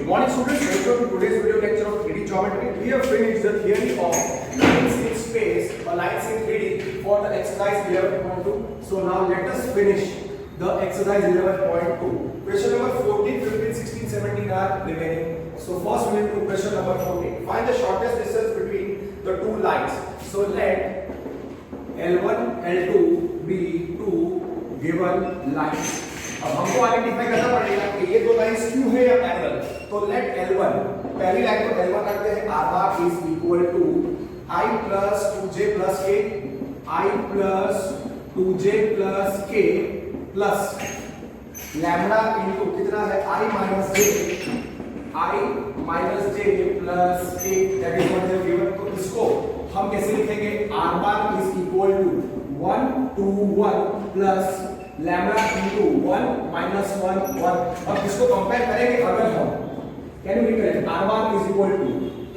Good morning students, welcome to today's video lecture of 3D geometry. We have finished the theory of lines in space or lines in 3D for the exercise 11.2. So now let us finish the exercise 11.2. Question number 14, 15, 16, 17 are remaining. So first we will do question number 14. Find the shortest distance between the two lines. So let L1, L2 be two given lines. अब हमको identify करना पड़ेगा कि ये दो lines क्यों है या पैरेलल. तो लेट L1, पहली लाइन को L1 रखते हैं. r bar is equal to I plus 2j plus k, I plus 2j plus k plus lambda into कितना है I minus j plus k, that is what they have given. तो इसको हम कैसे लिखेंगे? r bar is equal to 1 2 1 plus lambda into 1 minus 1 1. अब इसको compare करेंगे अगर हम can we correct r bar is equal to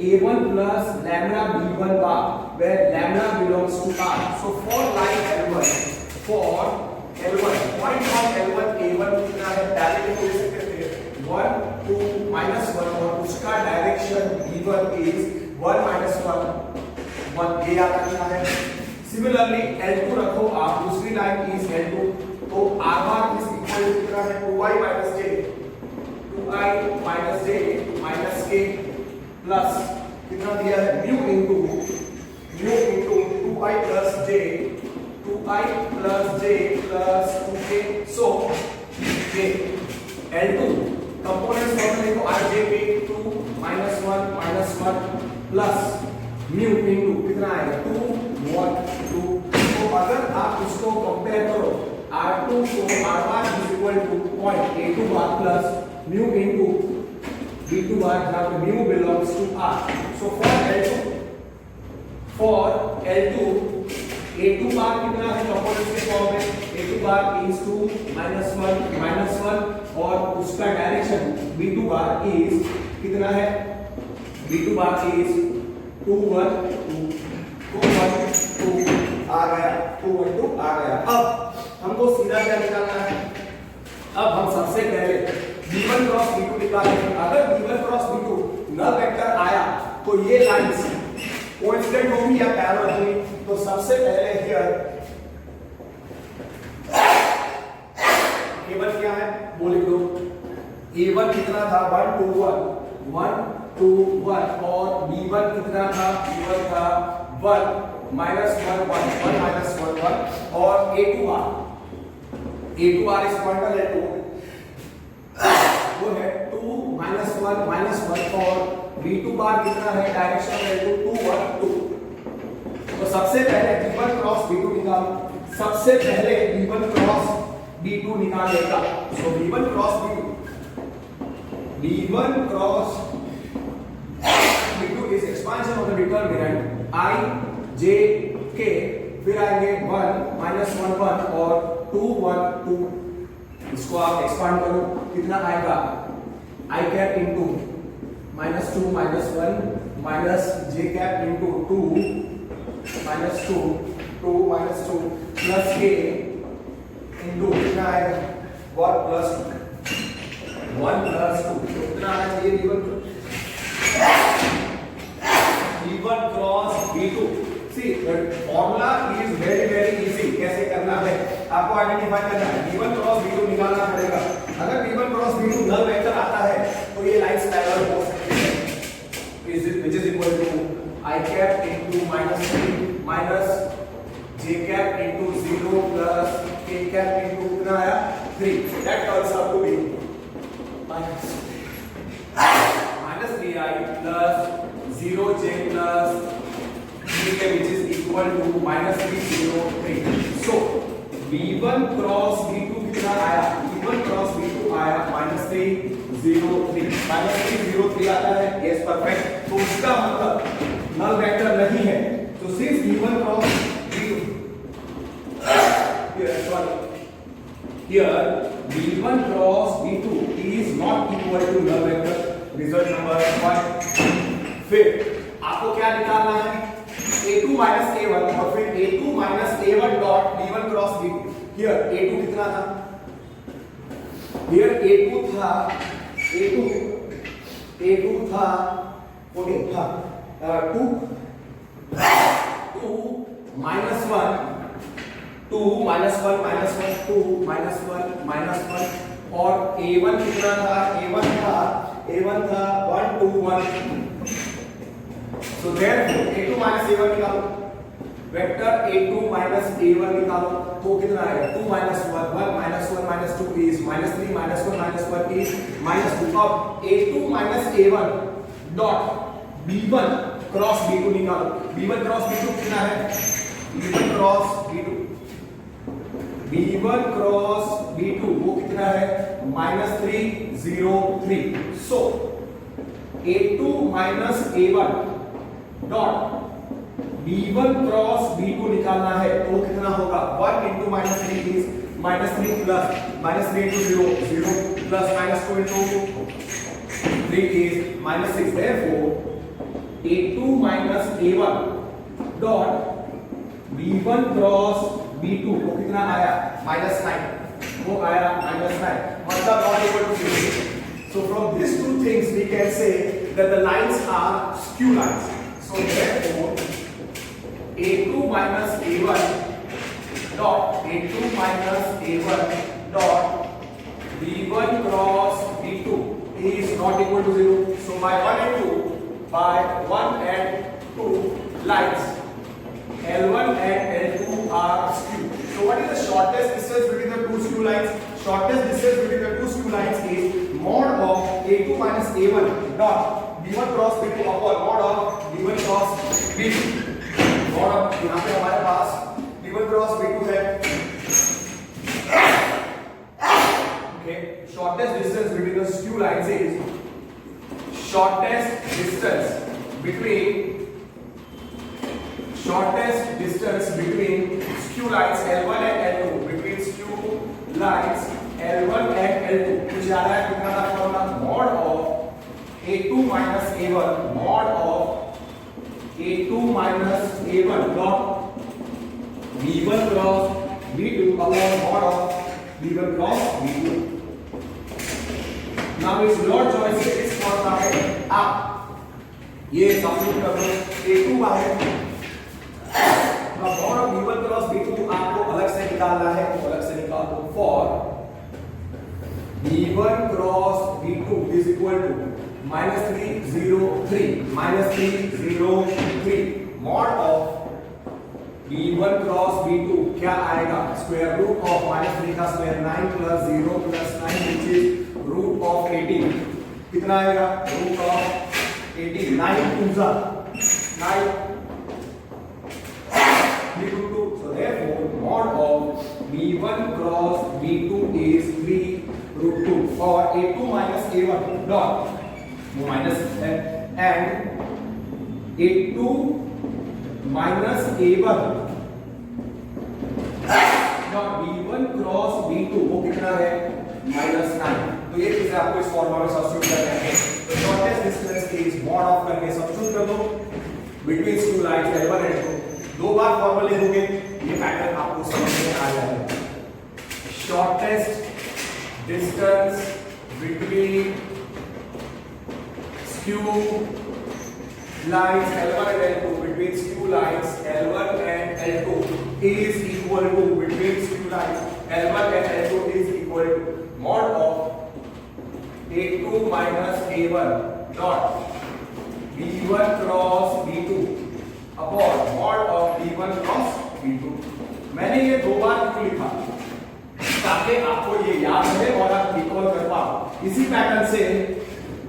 a1 plus lambda b1 bar where lambda belongs to r. So for line L1, point of L1 a1 कितना है? Direct को ले सकते हैं 1 2 minus 1 और उसका डायरेक्शन b1 is 1 minus 1 1. ये याद रखना है. सिमिलरली L2 रखो आप, दूसरी लाइन is L2. तो r bar is equal to कितना है? 2i minus j minus k plus कितना दिया है? mu into 2i plus j plus 2k. So k L2 components फॉर्मूले को rj पे 2 minus 1 plus mu into कितना आएगा? 2 1 2. तो अगर आप इसको कंपेयर करो R2 को r bar is equal to point a2 bar plus mu into b2 bar जहाँ पे mu belongs to r. So for L2 a2 bar कितना है? कंपोनेंट्स के फॉर्म में a2 bar is 2 minus 1 और उसका डायरेक्शन b2 bar is कितना है? b2 bar is 2 1 2 आ गया. 2 1 2 आ गया. अब हमको सीधा क्या निकालना है? अब हम सबसे पहले v1 क्रॉस v2 निकालेंगे. अगर v1 cross v2 null vector आया तो ये लाइंस कोइंसिडेंट होगी या पैरेलल होगी. तो सबसे पहले हियर a1 क्या है वो लिख दो. a1 कितना था? 1 2 1 और b1 कितना था? b1 था 1 minus 1 minus 1 और a2 r इस पॉइंट पर L2 वो है 2 minus 1 और b2 बार कितना है? Direction L2 2 1 2. तो सबसे पहले v1 क्रॉस v2 निकालो. सबसे पहले v1 क्रॉस v2 निकालेगा. सो v1 cross v2 is expansion of the determinant I j k, फिर आएंगे 1 minus 1 और 2 1 2. इसको आप एक्सपांड करो कितना आएगा? I cap into minus 2 minus 1 minus j cap into 2 minus 2 minus 2 plus k into कितना आएगा? 1 plus 2. तो कितना आना चाहिए? v1 cross v2. See, the formula is very easy. कैसे करना है आपको आइडेंटिफाई करना है. v1 क्रॉस v2 निकालना पड़ेगा. अगर v1 cross v2 null vector आता है तो ये लाइंस पैरेलल हो सकती है. which is equal to I cap into minus 3 minus j cap into 0 plus k cap into कितना आया? 3. So that turns out to be minus 3i plus 0j plus 3k which is equal to minus 303. So v1 cross v2 कितना आया? v1 cross v2 आया minus 303 आता है. yes perfect. तो उसका मतलब नल वेक्टर नहीं है. तो since v1 cross v2 here v1 cross v2 is not equal to null vector. result number 1. फिर आपको क्या निकालना है? a2 minus a1 और फिर a2 minus a1 dot v1 cross v2. here a2 कितना था? here a2 था a2 a2 था 14 था 2 minus 1 2 minus 1 minus 1 2 minus 1 minus 1 और a1 कितना था a1 था 1 2 1 so therefore a2 minus a1 निकालो वेक्टर a2 minus a1 निकालो तो कितना आएगा 2 minus 1 1 minus 1 minus 2 is minus 3 minus 1 minus 1 is minus 2 अब a2 minus a1 dot b1 cross b2 निकालो b1 क्रॉस b2 कितना है b1 cross b2 b1 cross b2 वो कितना है -303 सो a2 minus a1 dot b1 cross b2 निकालना है तो कितना होगा 1 into -3 is -3 plus -3 into 0 0 plus -2 into 3 is -6 therefore a2 minus a1 dot b1 cross b2 वो कितना आया -9 वो आया -9 मतलब not equal to 0 so from these two things we can say that the lines are skew lines so therefore a2 minus a1 dot a2 minus a1 dot b1 cross b2 is not equal to 0 so by 1 and 2 by 1 and 2 lines L1 and L2 are skew. So what is the shortest distance between the two skew lines? Shortest distance between the two skew lines is mod of A2 minus A1 dot B1 cross B2 upon mod of B1 cross B2. Mod of यहाँ पे हमारे पास B1 cross B2 है. Okay. Shortest distance between the skew lines is shortest distance between skew lines L1 and L2 between skew lines L1 and L2 which आ रहा है कितना था formula mod of A2 minus A1 mod of A2 minus A1 dot B1 cross B2 upon mod of B1 cross B2 now it's your choice इस formula में आप ये substitute कर दो A2 है अब mod of B1 cross B2 आपको अलग से निकालना है तो अलग से निकाल दो for B1 cross B2 is equal to -303 mod of B1 cross B2 क्या आएगा स्क्वायर रूट ऑफ -3 का square 9 plus 0 plus 9 which is root of 18 कितना आएगा root of 18 9 2 9 so therefore mod of B1 cross B2 is 3√2 or A2 minus A1 dot minus and A2 minus A1 dot B1 cross B2 वो कितना है -9 तो ये चीजें आपको इस फॉर्मूला में सब्स्टिट्यूट करना है तो shortest distance is mod of करके सब्स्टिट्यूट कर दो between skew lines L1 and L2 दो बार फॉर्मूला लिखोगे ये पैटर्न आपको समझ में आ जाएगा shortest distance between skew lines L1 and L2 between skew lines L1 and L2 is equal to between skew lines L1 and L2 is equal to mod of A2 minus A1 dot B1 cross B2 upon mod of B1 cross B2 मैंने ये दो बार क्यों लिखा ताकि आपको ये याद रहे और आप रिकॉल कर पाओ इसी पैटर्न से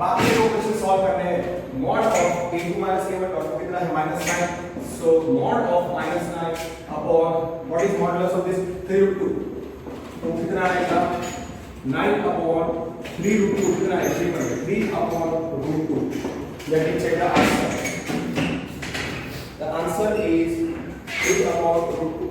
बाकी दो क्वेश्चन सॉल्व करने हैं mod of A2 minus A1 dot कितना है -9 so mod of -9 upon what is modulus of this 3√2 तो कितना आएगा 9 upon 3√2 कितना है 3 upon √2 let me check the answer. The answer is 3 upon √2.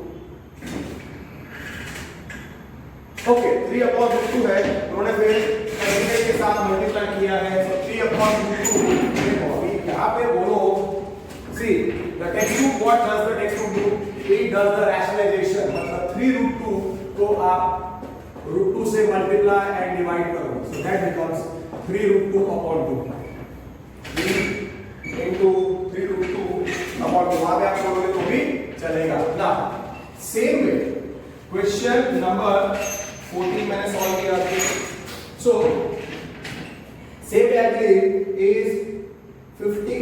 Okay, 3 upon √2 है उन्होंने फिर कैलकुलेटर के साथ मल्टीप्लाई किया है so 3 upon √2 देखो अभी यहाँ पे बोलो see the textbook what does the textbook do it does the rationalization मतलब 3√2 को आप √2 से मल्टीप्लाई एंड डिवाइड करो so that becomes 3√2 upon 2 question number 14 मैंने सॉल्व किया था। सो सेम एग्री इज 14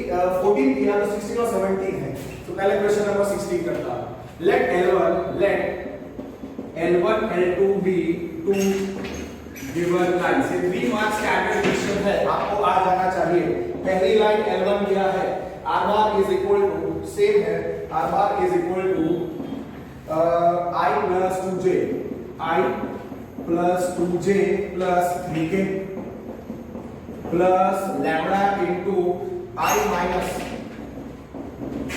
किया तो 16 और 17 है। तो पहले क्वेश्चन नंबर 16 करता है। Let L1 L2 be two given lines। ये 3 मार्क्स स्टैंडर्ड क्वेश्चन है, आपको आ जाना चाहिए। पहली लाइन L1 दिया है, R bar is equal to, same है, R bar is equal to I plus 2j, I plus 2j plus 3k plus lambda into I minus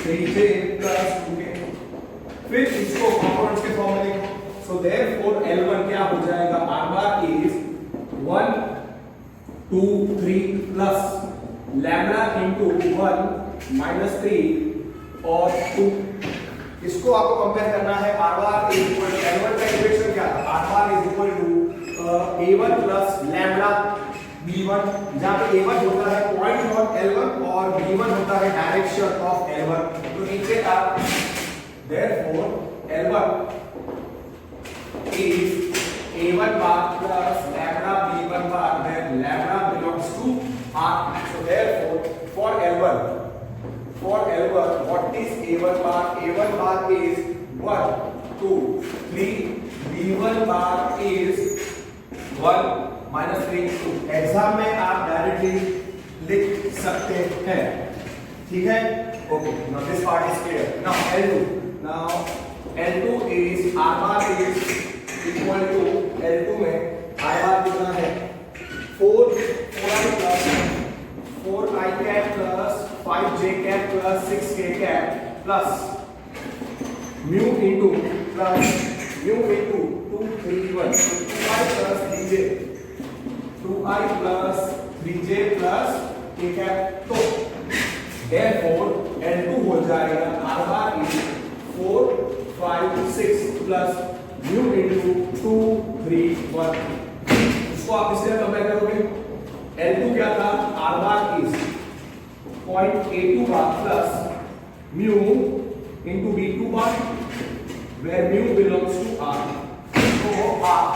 3j plus 2k। फिर इसको कंपोनेंट्स के फॉर्म में लिखो। So therefore L1 क्या हो जाएगा, R bar is 1 2 3 plus lambda into 1 minus 3 और 2। इसको आपको कंपेयर करना है। R bar is equal to L1 का इक्वेशन क्या था, R bar is equal to A1 plus lambda B1, जहाँ पे A1 होता है पॉइंट ऑन L1 और B1 होता है डायरेक्शन ऑफ L1। तो नीचे का therefore L1 is A1 bar plus lambda B1 bar, where lambda belongs to R। So therefore for L1 what is A1 bar? A1 bar is 1 2 3, B1 bar is 1 minus 3 2। Exam में आप directly लिख सकते हैं, ठीक है। Okay, now this part is clear. Now L2 is R bar is equal to L2 में I bar कितना है 4i plus 4i cap plus 5j cap plus 6k cap plus mu into 2 3 1, so 2i plus 3j 2i plus 3j plus k cap। तो therefore L2 हो जाएगा R bar is 4 5 6 plus mu into 2 3 1। इसको आप इससे compare करोगे, L2 क्या था, R bar is 0.82 bar plus mu into B2 bar, where mu belongs to R। तो आप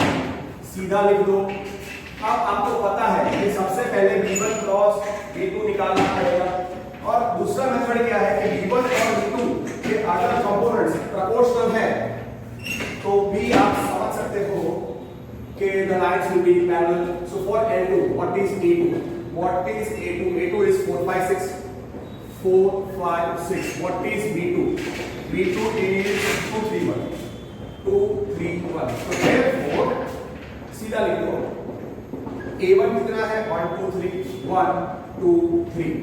सीधा लिख दो। अब आपको पता है कि सबसे पहले B1 क्रॉस B2 निकालना पड़ेगा, और दूसरा मेथड क्या है कि B1 और B2 के अगर कंपोनेंट्स प्रोपोर्शनल है तो भी आप समझ सकते हो कि the lines will be parallel। So for L2 what is A2? What is A2? A2 is 4 5 6 4 5 6। What is B2? B2 is 2 3 1 2 3 1। So therefore सीधा लिख दो, A1 कितना है 1 2 3 1 2 3।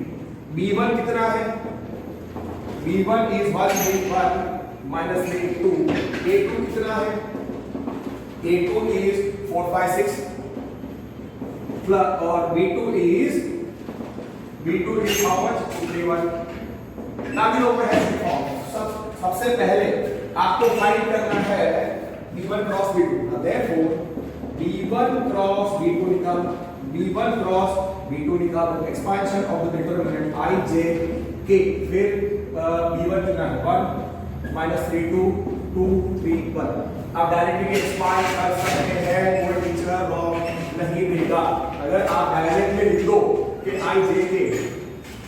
B1 कितना है, B1 is 1 3 1 minus 3 2। A2 कितना है, A2 is 4 5 6 plus, और B2 is how much 2 3 1। now we know है सबसे पहले आपको फाइंड करना है B1 cross B2। therefore B1 cross B2 निकाल, B1 क्रॉस B2 निकालो, expansion of the determinant I J K। फिर B1 कितना है 1 minus 3 2 2 3 1। आप डायरेक्टली एक्सपांड कर सकते हैं, कोई टीचर रॉन्ग नहीं देगा। अगर आप डायरेक्टली लिख दो कि I J K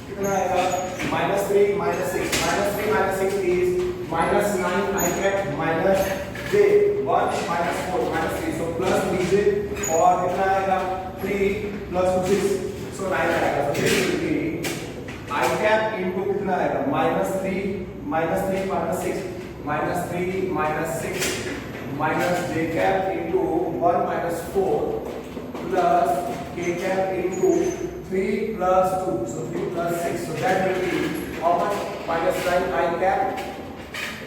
कितना आएगा -3 -6 -3 -6 is -9 I cap minus J 1 -4 -3, so plus BJ, और कितना आएगा 3 plus 2 6, so 9 आएगा। so this will be I cap into कितना आएगा -3 -3 -6 -3 -6 minus j cap into 1 minus 4 plus k cap into 3 plus 2, so 3 plus 6, so that will be how much, -9 I cap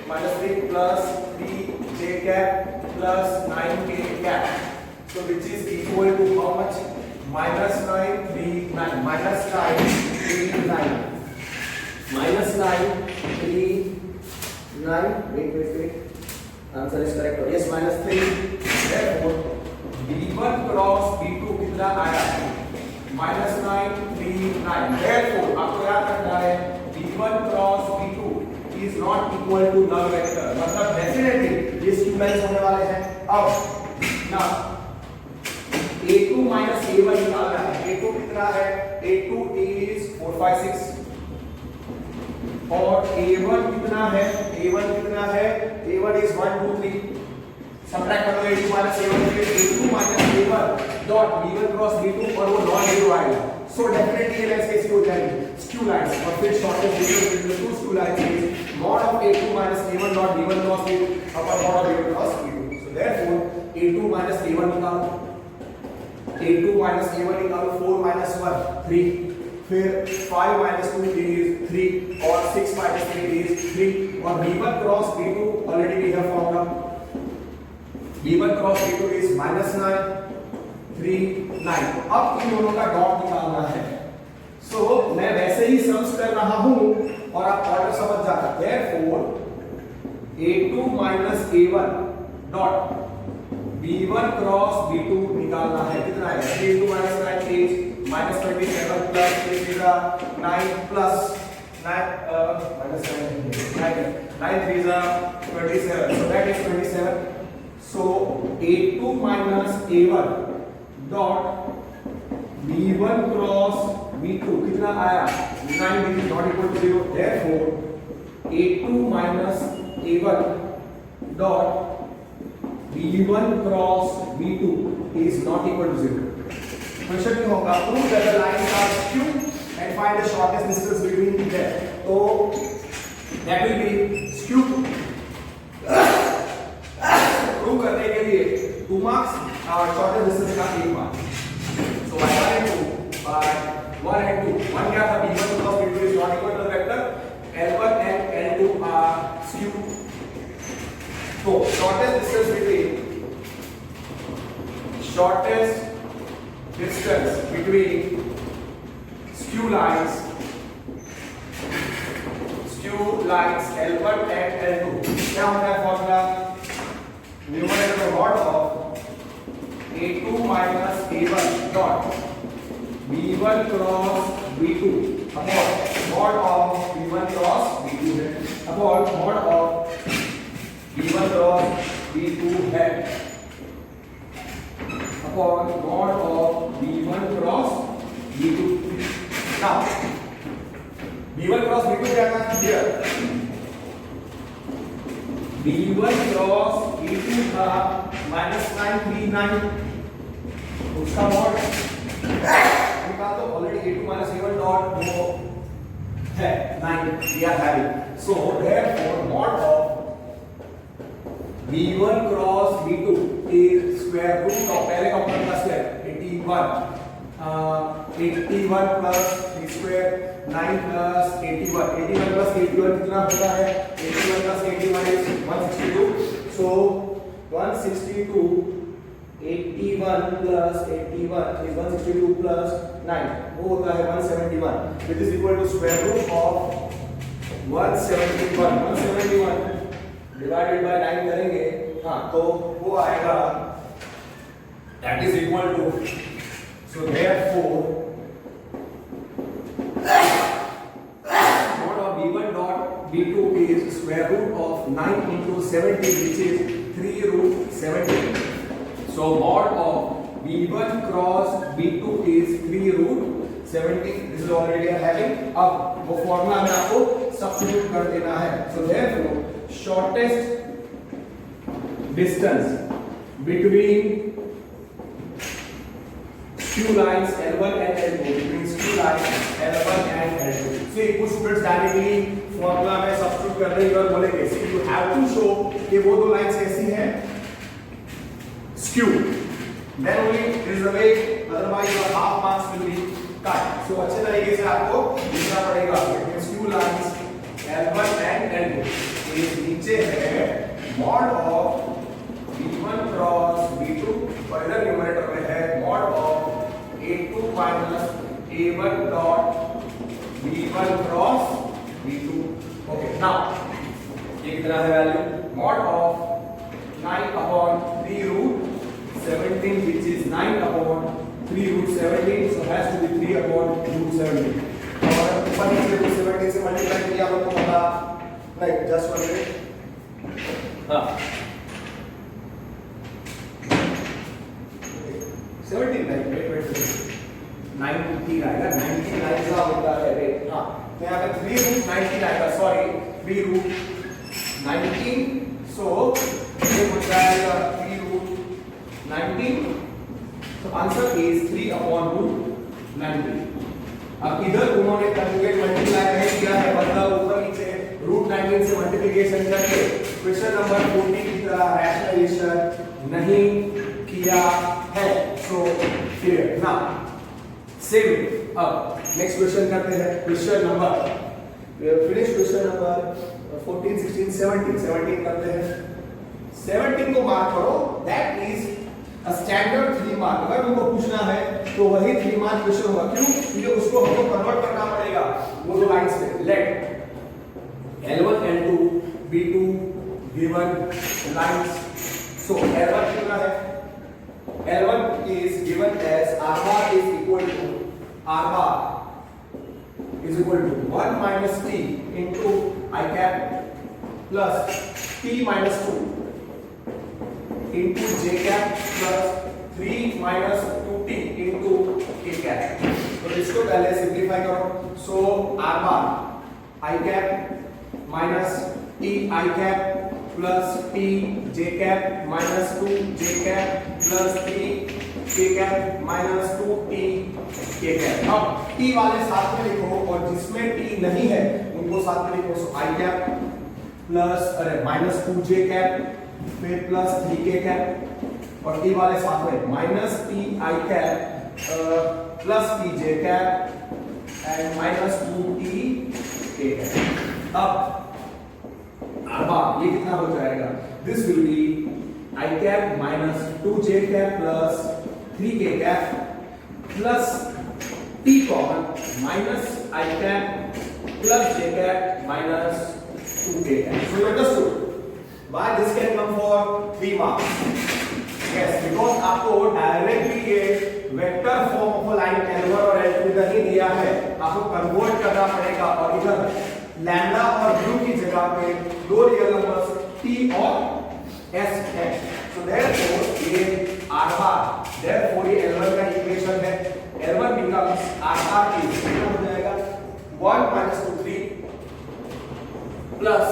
minus 3 plus 3 j cap plus 9 k cap, so which is equal to how much, -9 3 9 -9 3 9 -9 3 9, wait, answer is correct, yes, -3, therefore B1 cross B2 कितना आया, -9 3 9, therefore आपको याद रखना है B1 cross B2 is not equal to null vector, मतलब definitely this equivalence होने वाले हैं। अब ना A2 माइनस A1 निकालना है। A2 कितना है? A2 इज 4 5 6 और A1 कितना है? A1 कितना है? A1 is 1 2 3। सबट्रैक्ट कर दो A2 माइनस A1 फिर A2 minus A1 dot B1 cross B2 और वो नॉन जीरो आएगा। सो डेफिनेटली ये लाइंस कैसी हो जाएगी? Skew lines. और फिर shortest distance between two skew lines is mod of A2 minus A1 dot B1 cross B2 upon mod of A1 cross B2। so therefore A2 minus A1 निकालो, A2 minus A1 निकालो, 4 minus 1 3, फिर 5 minus 2 is 3 और 6 minus 3 is 3 और B1 cross B2 already we have found out। B1 cross B2 is minus 9 3 9। अब इन दोनों का dot निकालना है। सो मैं वैसे ही सम्स कर रहा हूं और आप ऑर्डर समझ जाना। therefore A2 minus A1 dot B1 cross B2 निकालना है। कितना है? 3 into minus 9 is minus 27 plus 3 9 plus 9 minus 9 9 3 is 27 so that is 27। so A2 minus A1 dot B1 cross B2 कितना आया? 9 which is not equal to 0। therefore A2 minus A1 dot B1 cross B2 is not equal to 0। Question क्या होगा? prove that the lines are skew and find the shortest distance between them। तो that will be skew। prove करने के लिए 2 marks और shortest distance का 1 mark। so by 1 and 2 by 1 and 2 1 क्या था? B1 cross B2 is not equal to the vector L1 and L2 are skew। तो shortest distance between skew lines L1 and L2 क्या होता है formula? Numerator में mod of A2 minus A1 dot B1 cross B2 upon mod of B1 cross B2 है upon mod of B1 cross B2 है upon mod of B1 cross B2। now B1 cross B2 क्या था? here B1 cross B2 था minus 9 3 9 उसका mod निकाल तो already A2 minus A1 dot वो है 9 we are having। so therefore mod of B1 cross B2 is square root of पहले component का square 81 plus 3 square 9 plus 81 plus 81 कितना होता है? 81 plus 81 is 162। so 162 81 plus 81 is 162 plus 9 वो होता है 171 which is equal to square root of 171 divided by 9 करेंगे। हाँ तो वो आएगा that is equal to so therefore mod of B1 dot B2 is square root of 9 into 70 which is 3 root 70। so mod of B1 cross B2 is 3 root 70। this is already having। अब वो formula में आपको substitute कर देना है। so therefore shortest distance between skew lines L1 and L2 between skew lines L1 and L2। see कुछ students directly formula में substitute कर देंगे और बोलेंगे see you have to show कि वो दो लाइंस कैसी हैं? skew then only it is the way otherwise your half marks will be cut। so अच्छे तरीके से आपको लिखना पड़ेगा between skew lines L1 and L2 नीचे है mod of B1 cross B2 और इधर न्यूमरेटर में है mod of A2 minus A1 dot B1 cross B2। okay now ये कितना है value? mod of 9 upon 3 root 17 which is 9 upon 3 root 17 so has to be 3 upon root 17 और ऊपर नीचे root 17 से मल्टीप्लाई किया आपको पता नहीं। just 1 minute। हाँ 17 नहीं, wait 19 आएगा, 19 आएगा होता है रे, हाँ तो यहाँ पे 3 रूट 19 आएगा, सॉरी 3 रूट 19, सो ये हो जाएगा 3 रूट 19, तो आंसर इज 3 अपॉन रूट 19। अब इधर उन्होंने कंजुगेट मल्टीप्लाई नहीं किया है, मतलब ऊपर नीचे रूट 19 से मल्टीप्लिकेशन करके क्वेश्चन नंबर 14 की तरह रैशनलाइजेशन नहीं किया है, सो क्लियर ना। सेम अब नेक्स्ट क्वेश्चन करते हैं, question number finish question number 14 16 17 करते हैं। 17 को मार्क करो, that is a standard 3 mark. अगर उनको पूछना है तो वही 3 मार्क क्वेश्चन होगा, क्यों? क्योंकि उसको हमको कन्वर्ट करना पड़ेगा वो दो लाइंस में। Late L1 L2 B2 given lines, so L1 कितना है? L1 is given as R bar is equal to 1 minus t into I cap plus t minus 2 into j cap plus 3 minus 2t into k cap। तो इसको पहले simplify करो, सो R bar I cap minus t I cap plus t j cap minus 2 j cap plus 3 k cap minus 2 t k cap। अब t वाले साथ में लिखो और जिसमें t नहीं है उनको साथ में लिखो, सो I cap plus minus 2 j cap फिर प्लस 3 k cap और t वाले साथ में minus t I cap plus t j cap and minus 2 t k cap। अब अब ये कितना हो जाएगा? This will be I cap minus 2j cap plus 3k cap plus t common minus I cap plus j cap minus 2k cap। So you understood why this can come for 3 marks? Yes, because आपको directly ये vector form of line L1 और L2 इधर ही दिया है, आपको convert करना पड़ेगा और इधर लैम्डा और ब्लू की जगह पे दो रियल नंबर्स t और s है। सो देयरफॉर ये r बार, देयरफॉर ये L1 का इक्वेशन है, L1 becomes r bar is कितना हो जाएगा 1 minus 2 3 plus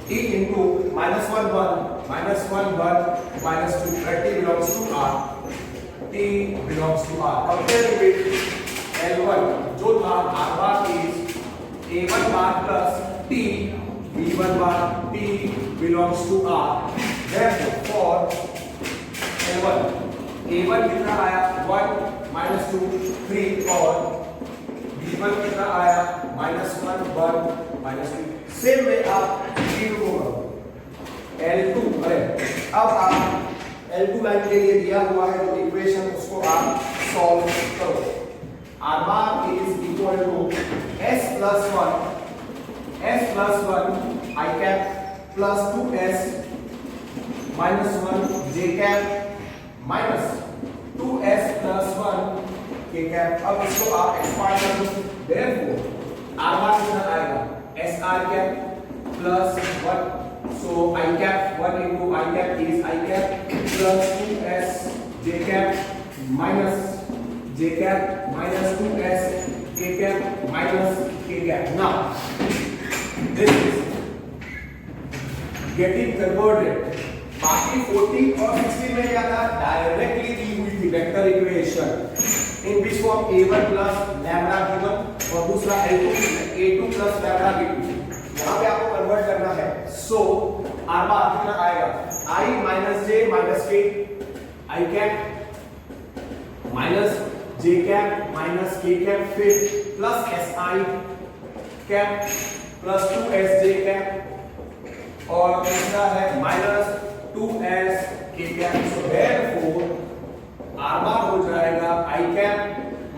t into minus 1 1 minus 1 1 minus 2 t belongs to r, t belongs to r। Compare with L1 जो था r bar is a1 bar plus t b1 bar t belongs to r। Therefore for L1 a1 कितना आया 1 minus 2 3 और b1 कितना आया -1 1 -2। Same way आप b2 को L2 अब आप L2 लाइन के लिए दिया हुआ है तो इक्वेशन उसको आप सॉल्व करो। R bar is equal to s plus 1 I cap plus 2s minus 1 j cap minus 2s plus 1 k cap। अब इसको आप एक्सपांड कर दो, therefore R bar कितना आएगा s r cap plus 1, so I cap 1 into I cap is I cap plus 2s j cap minus j cap minus 2s k cap minus k cap। Now this is getting converted। बाकी 14 और 16 में क्या था? Directly दी हुई थी vector equation in which form a1 plus lambda b1 और दूसरा a2 plus lambda b2। यहाँ पे आपको कन्वर्ट करना है, सो r बार कितना आएगा I minus j minus k I cap minus j cap minus k cap फिर plus si cap plus 2sj cap और तीसरा है minus 2s k cap। So therefore r बार हो जाएगा I cap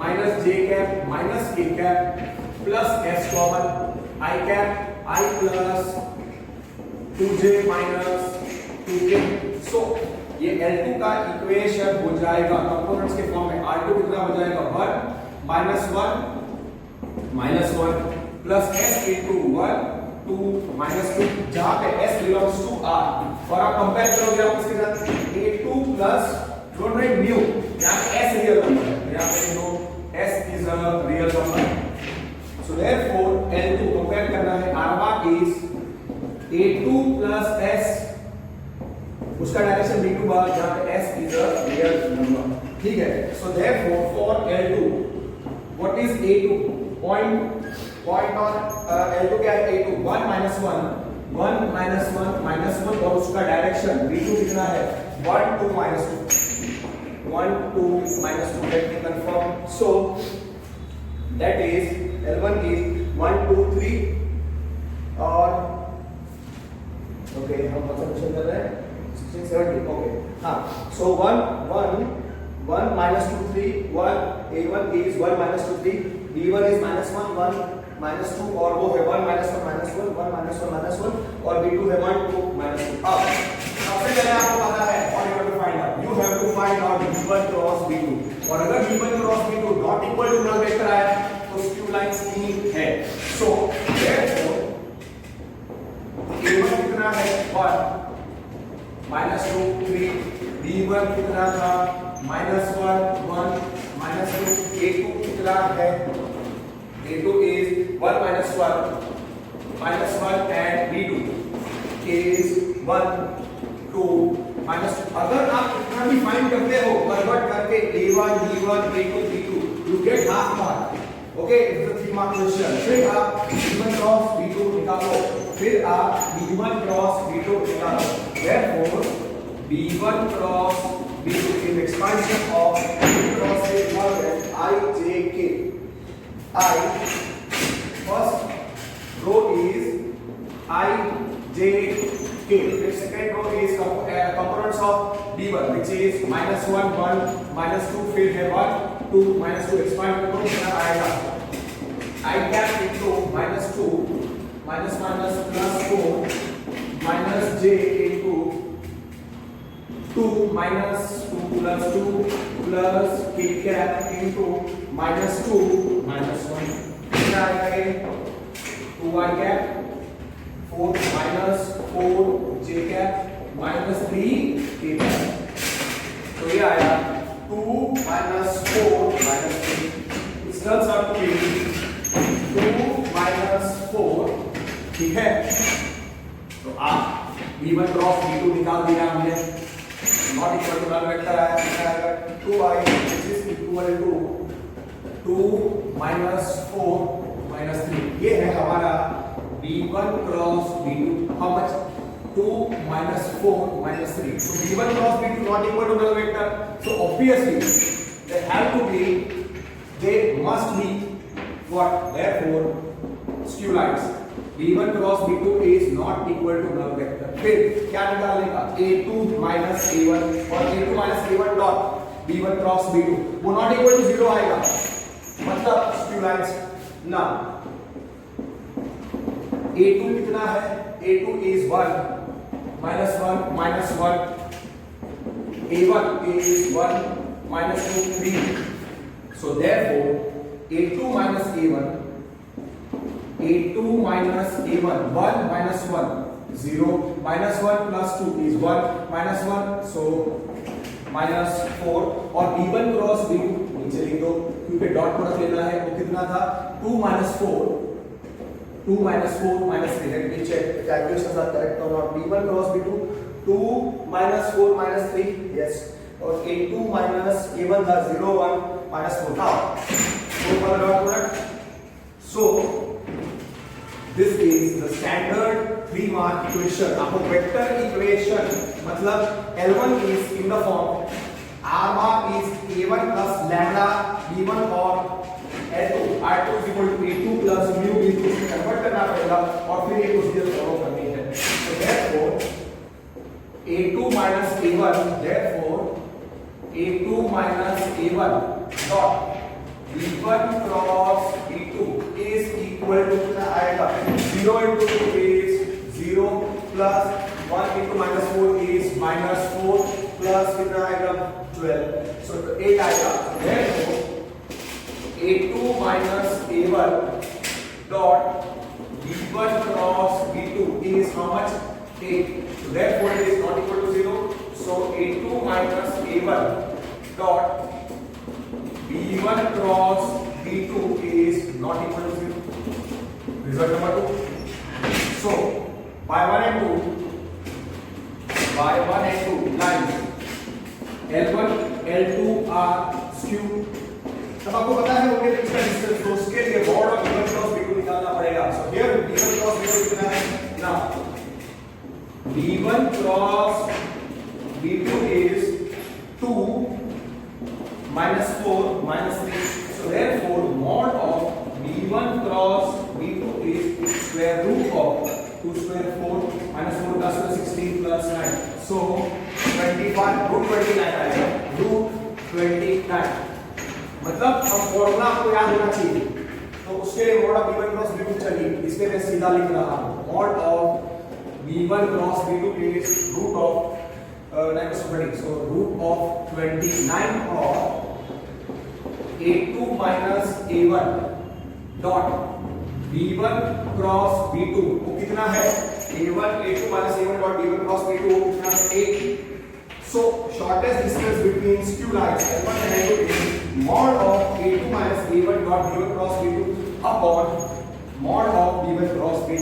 minus j cap minus k cap plus s common I cap I plus 2j minus 2k। सो ये L2 का equation हो जाएगा components के फॉर्म में। R2 कितना हो जाएगा 1 minus 1 plus s into 1 2 minus 2 जहां पे s belongs to R और आप कंपेयर करोगे आप इसके साथ a2 plus don't write mu यहाँ पे S रियल नंबर है, यहाँ पे देखो S is a real number. So therefore L2 compare करना है, R bar is A2 plus S, उसका डायरेक्शन B2 बार, जहाँ पे S is a real number. ठीक है. So therefore for L2 what is A2? Point और L2 क्या है? A2 1 minus 1 और उसका डायरेक्शन B2 कितना है? 1 2 minus 2 1 2 minus 2. Let me confirm. So that is L1 is 1 2 3 और okay हम कौन सा क्वेश्चन कर रहे हैं? 16 17. Okay हाँ. So 1 minus 2 3 1 A1 is 1 minus 2 3 B1 is minus 1 minus 2 और वो है 1 minus 1 minus 1 minus 1 और B2 है 1 2 minus 2. अब सबसे पहले आपको पता है और you have to find out B1 cross B2 और अगर B1 cross B2 not equal to null vector आया तो स्क्यू लाइन स्कीम है. So therefore A1 कितना है? 1 minus 2 3 B1 कितना था? minus 1 minus 2 A2 कितना है? A2 is 1 minus 1 and B2 is 1 2 minus 2. अगर आप इतना भी फाइंड करते हो कन्वर्ट करके A1 B1 A2 B2 you get half mark. Okay, it's a 3 mark question. फिर आप B1 cross B2 निकालो, फिर आप B1 cross B2 निकालो. Therefore B1 cross B2 is expansion of B cross A more than I J K. I first row is I J K. The second row is components of B1 which is minus 1 minus 2 फिर है 1 2 minus 2 expand करो कितना आएगा? I cap into minus 2 minus plus 4 minus J into 2 minus 2 plus K cap into minus 2 minus 1 कितना आएगा? 2 I cap 4 minus 4 J cap minus 3 K cap. तो ये आया 2 minus 4 minus 3. It turns out to be 2 minus 4. ठीक है. तो आप B1 cross B2 निकाल दिया हमने. Not equal to null vector आया, कितना आएगा? 2I which is equal to 2 minus 4 minus 3. ये है हमारा B1 cross B2. How much? 2 minus 4 minus 3. So B1 cross B2 not equal to null vector. So obviously they must be what? Therefore skew lines. B1 cross B2 is not equal to null vector. फिर क्या निकालने का? A2 minus A1 और A2 minus A1 dot B1 cross B2 वो not equal to 0 आएगा. मतलब skew lines ना. A2 कितना है? A2 is 1 minus 1 A1 is 1 minus 2 3. So therefore A2 minus A1 minus 1 minus 1 0 minus 1 plus 2 is 1 minus 1 so minus 4 और B1 cross B2 नीचे लिख दो क्योंकि डॉट प्रोडक्ट लेना है. वो कितना था? 2 minus 4 minus 3. Let me check calculations are correct or not. B1 cross B2 2 minus 4 minus 3 yes और A2 minus A1 था 0 1 minus 4. Now so for the dot product so this is the standard 3 mark equation. आपको vector equation मतलब L1 is in the form R bar is A1 plus lambda B1 और L2 R2 is equal to A2 plus mu B2 से convert करना पड़ेगा और फिर ये procedure follow करनी है. So therefore A2 minus A1 therefore A2 minus A1 dot B1 cross B2 is equal to कितना आएगा? 0 into 2 is 0 plus 1 into minus 4 is minus 4 plus कितना आएगा? 12. So 8 आएगा. Therefore A2 minus A1 dot B1 cross B2 is how much? 8. So therefore it is not equal to 0. So A2 minus A1 dot B1 cross B2 is not equal to 0. Result number 2. So by 1 and 2 lines L1 L2 are skew. तब आपको पता है उनके बीच का distance, तो उसके लिए mod of B1 cross B2 निकालना पड़ेगा. So here B1 cross B2 कितना है? Now B1 cross B2 is 2 minus 4 minus 3. So therefore mod of B1 cross B2 is square root of 2 square 4 minus 4 plus 16 plus 9. So 25 root 29 आएगा, root 29. मतलब अब formula आपको याद होना चाहिए, तो उसके लिए mod of B1 cross B2 चाहिए. इसके मैं सीधा लिख रहा हूँ, mod of B1 cross B2 is root of so root of 29 of A2 minus A1 dot B1 cross B2 वो कितना है? A1 A2 minus A1 dot B1 cross B2 वो कितना है? 8. So shortest distance between skew lines L1 and L2 is mod of A2 minus A1 dot B1 cross B2 upon mod of B1 cross B2.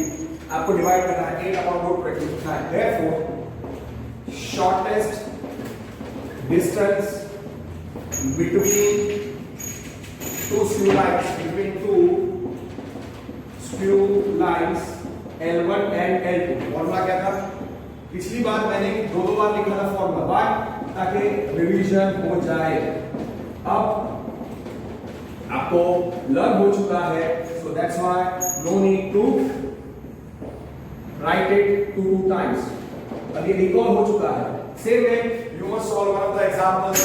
आपको divide करना है 8 upon root 29. Therefore shortest distance between two skew lines L1 and L2. Formula क्या था? पिछली बार मैंने दो बार लिखा था फॉर्मूला, बाय ताकि रिवीजन हो जाए. अब आपको लर्न हो चुका है, so that's why no need to write it 2 times. अब ये रिकॉल हो चुका है. Same way you must solve one of the examples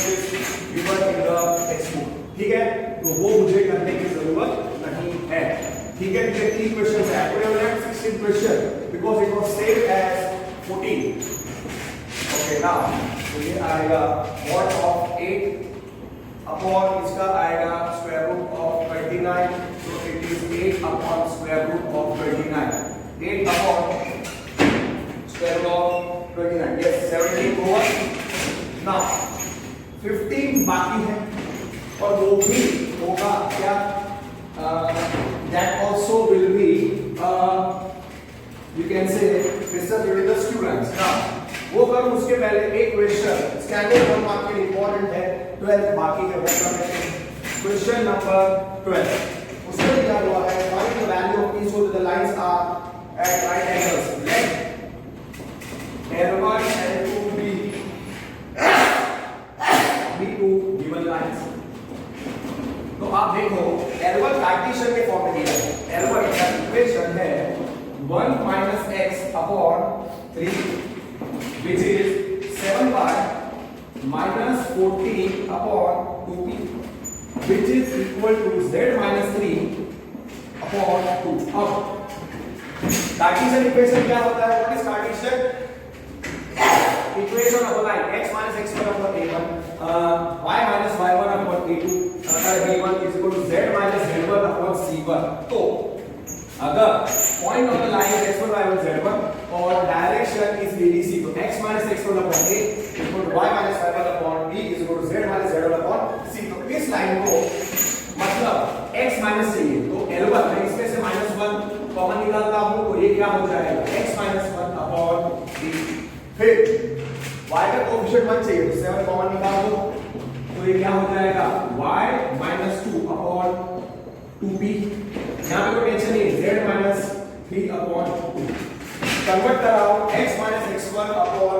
given in the textbook. ठीक है, तो वो मुझे करने की जरूरत नहीं है. ठीक है, मुझे 3 क्वेश्चंस है. I have left 16 question because it was saved as 14. Okay, now तो ये आएगा mod of 8 अपॉन इसका आएगा square root of 29. So it is 8 upon square root of 29. 8 upon square root of 29. Yes, 17 over. Now 15 बाकी है और वो भी होगा क्या? That also will be you can say distance between the skew lines. Now वो करूँ उसके पहले एक क्वेश्चन स्टैंडर्ड 1 मार्क के लिए इंपॉर्टेंट है. 12 बाकी है वो करते हैं. क्वेश्चन नंबर 12 उसमें क्या हुआ है? Find the value of each of the lines are at right angles. Let L1 L2 B2 given lines. तो आप देखो L1 कार्टेशियन के फॉर्म में दिया है. L1 का इक्वेशन है 1 minus x upon 3 which is 7 by minus 14 upon 2p which is equal to z minus 3 upon 2. अब कार्टेशियन इक्वेशन क्या होता है? What is Cartesian? Equation of a line x minus x1 upon a1, y minus y1 upon a2, b1 is equal to z minus z1 upon c1. तो अगर point of the line is x1 y1 z1 और direction is abc, तो x minus x1 upon a is equal to y minus y1 upon b is equal to z minus z1 upon c. तो इस line को मतलब x minus चाहिए, तो L1 मैं इसमें से -1 कॉमन निकालता हूं, तो ये क्या हो जाएगा? x minus 1 upon b. फिर y का कोएफिशिएंट 1 चाहिए, तो 7 कॉमन निकाल दो, तो ये क्या हो जाएगा? y minus 2 upon 2b. यहाँ पे कोई टेंशन नहीं, z minus 3 upon 2. कन्वर्ट कराओ, x minus x1 upon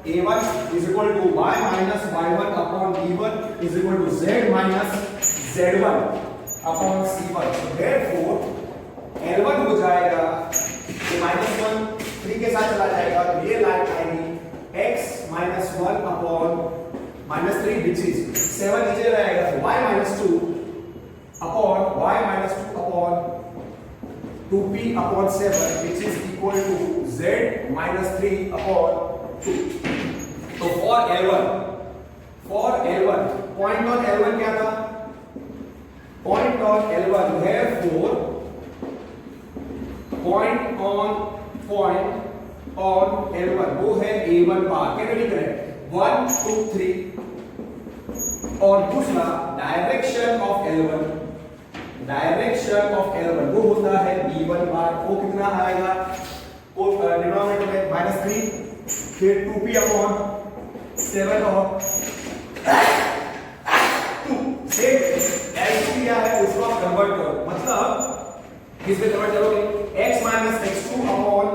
a1 is equal to y minus y1 upon b1 is equal to z minus z1 upon c1. So therefore L1 हो जाएगा, ये -1 3 के साथ चला जाएगा, तो ये लाइन आएगी x minus 1 upon -3 which is 7 नीचे रहेगा, तो y minus 2 upon 2p upon 7 which is equal to z minus 3 upon 2. तो for L1 point on L1 क्या था? Point on L1 therefore point on L1 वो है A1 bar. Can we correct 1 2 3 और दूसरा direction of L1, direction of L1 वो होता है B1 बार, वो कितना आएगा, वो डिनोमिनेटर में -3 फिर 2p अपॉन 7 और 2 से L2 क्या है उसको आप कन्वर्ट करो, मतलब किसमें कन्वर्ट करोगे, x minus x2 upon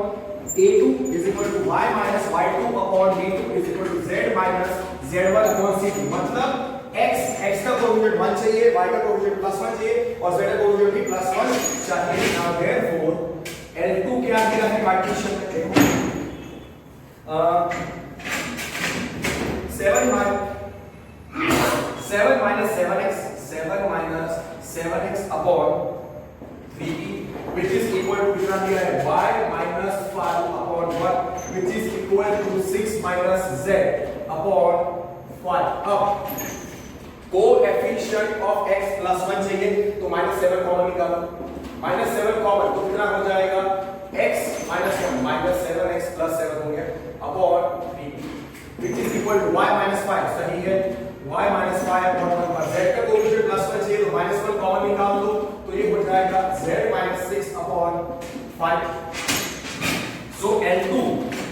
a2 is equal to y minus y2 upon b2 is equal to z minus z1 upon c2, मतलब x का कोएफिशिएंट 1 चाहिए, y का कोएफिशिएंट +1 चाहिए और z का कोएफिशिएंट भी +1 चाहिए। नाउ देयरफॉर L2 क्या दिया है कार्टेशियन में, देखो 7 minus 7x upon 3p which is equal to कितना दिया है y minus 5 upon 1 which is equal to 6 minus z upon 5। अब कोएफिशिएंट ऑफ x plus 1 चाहिए तो -7 कॉमन निकालो, -7 कॉमन तो कितना हो जाएगा x minus 1 minus 7x plus 7 हो गया upon 3 which is equal to y minus 5, सही है, y minus 5 upon 1 पर z का कोएफिशिएंट +1 चाहिए तो -1 कॉमन निकाल दो तो ये हो जाएगा z minus 6 upon 5। सो L2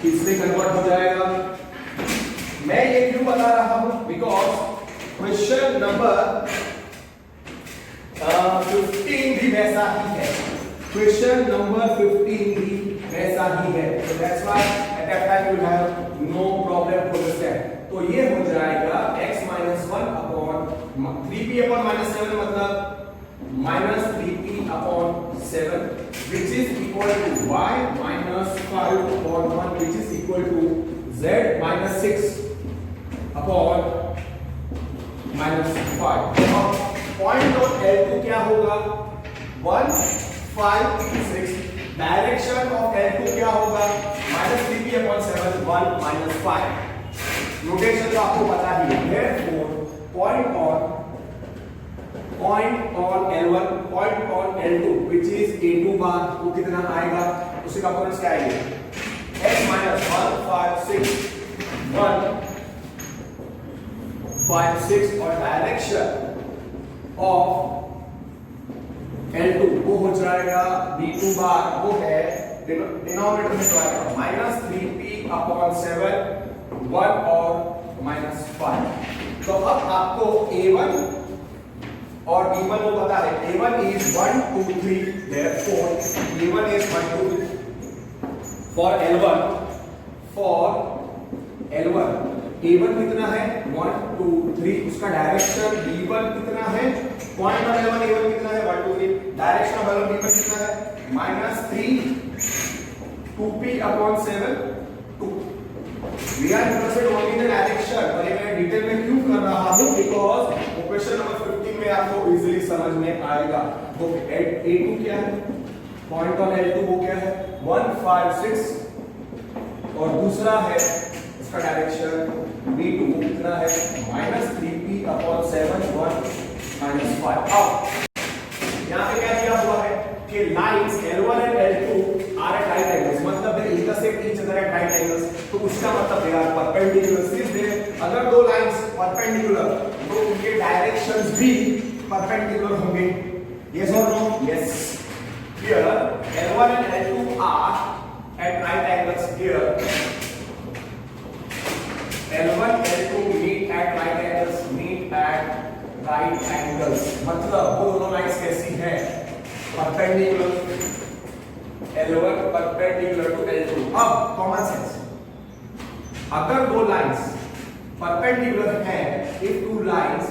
इसमें कन्वर्ट हो जाएगा। मैं ये क्यों बता रहा हूं, बिकॉज क्वेश्चन नंबर 15 भी वैसा ही है, क्वेश्चन नंबर 15 भी वैसा ही है, so that's why at that time you will have no problem to understand। तो ये हो जाएगा x minus 1 upon 3p upon -7 मतलब -3p upon 7 which is equal to y minus 5 upon 1 which is equal to z minus 6 upon -5। अब point of L2 क्या होगा 1 5 6, direction of L2 क्या होगा -3p upon 7 1 -5। नोटेशन तो आपको पता ही है, therefore point on L1 point on L2 which is A2 बार वो कितना आएगा, उसके कंपोनेंट्स क्या आएंगे x minus 1 5 6 1 5 6 और डायरेक्शन ऑफ L2 वो हो जाएगा B2 बार, वो है डिनोमिनेटर में तो आएगा -3p upon 7 1 और -5। तो अब आपको A1 और B1 को पता है, A1 is 1 2 3 therefore A1 is 1 2 3 for L1 A1 कितना है 1 2 3, उसका डायरेक्शन B1 कितना है, पॉइंट ऑन L1 A1 कितना है 1 2 3, डायरेक्शन ऑफ L1 B1 कितना है -3 2p upon 7 2। We are interested only in the direction, और ये मैं डिटेल में क्यों कर रहा हूं, बिकॉज क्वेश्चन नंबर 15 में आपको इजीली समझ में आएगा। तो A2 क्या है, पॉइंट ऑन L2 वो क्या है 1 5 6 और दूसरा है इसका डायरेक्शन B2 वो कितना है -3p upon 7 1 -5। अब यहाँ पे क्या दिया हुआ है कि lines L1 and L2 are at right angles, मतलब they intersect each other at right angles, तो उसका मतलब they are perpendicular। सिर्फ दे अगर दो लाइंस परपेंडिकुलर तो उनके डायरेक्शंस भी परपेंडिकुलर होंगे, yes or no, yes। Here L1 and L2 are at right angles, here L1 L2 meet at right angles, मतलब वो दोनों लाइंस कैसी हैं perpendicular, L1 perpendicular to L2। अब कॉमन सेंस, अगर दो लाइंस परपेंडिकुलर हैं, if two lines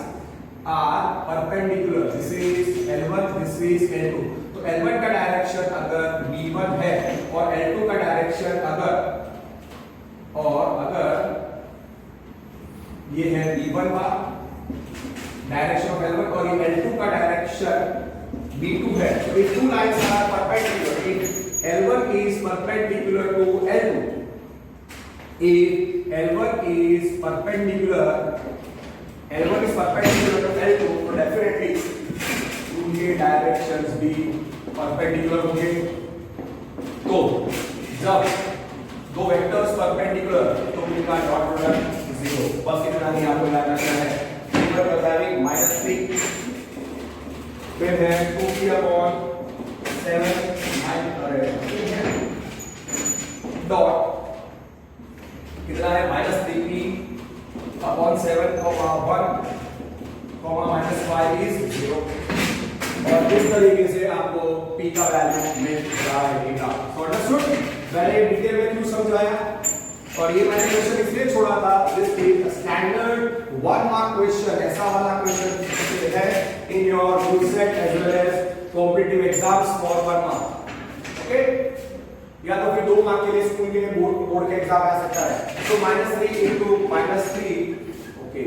are perpendicular, this is L1 this is L2, तो L1 का डायरेक्शन अगर B1 है और L2 का डायरेक्शन अगर ये है B1 का डायरेक्शन ऑफ L1 और ये L2 का डायरेक्शन B2 है, तो if two lines are perpendicular, if L1 is perpendicular to L2, if L1 is perpendicular to L2, तो definitely उनके डायरेक्शंस भी परपेंडिकुलर होंगे। तो जब दो वेक्टर्स परपेंडिकुलर तो उनका डॉट प्रोडक्ट 0, बस इतना ही आपको याद रखना है। here we are having -3, फिर है 2p/7 डॉट कितना है -3p/7 1 -5 इज 0 और इस तरीके से आपको p का वैल्यू मिल जाएगा। So understood? मैंने डिटेल में क्यों समझाया और ये मैंने क्वेश्चन इसलिए छोड़ा था, this is standard 1 mark question, ऐसा वाला क्वेश्चन है in your USET as well as competitive exams for 1 mark. Okay, या तो फिर 2 मार्क के लिए स्कूल के लिए बोर्ड के एग्जाम आ सकता है। सो -3 into -3, okay,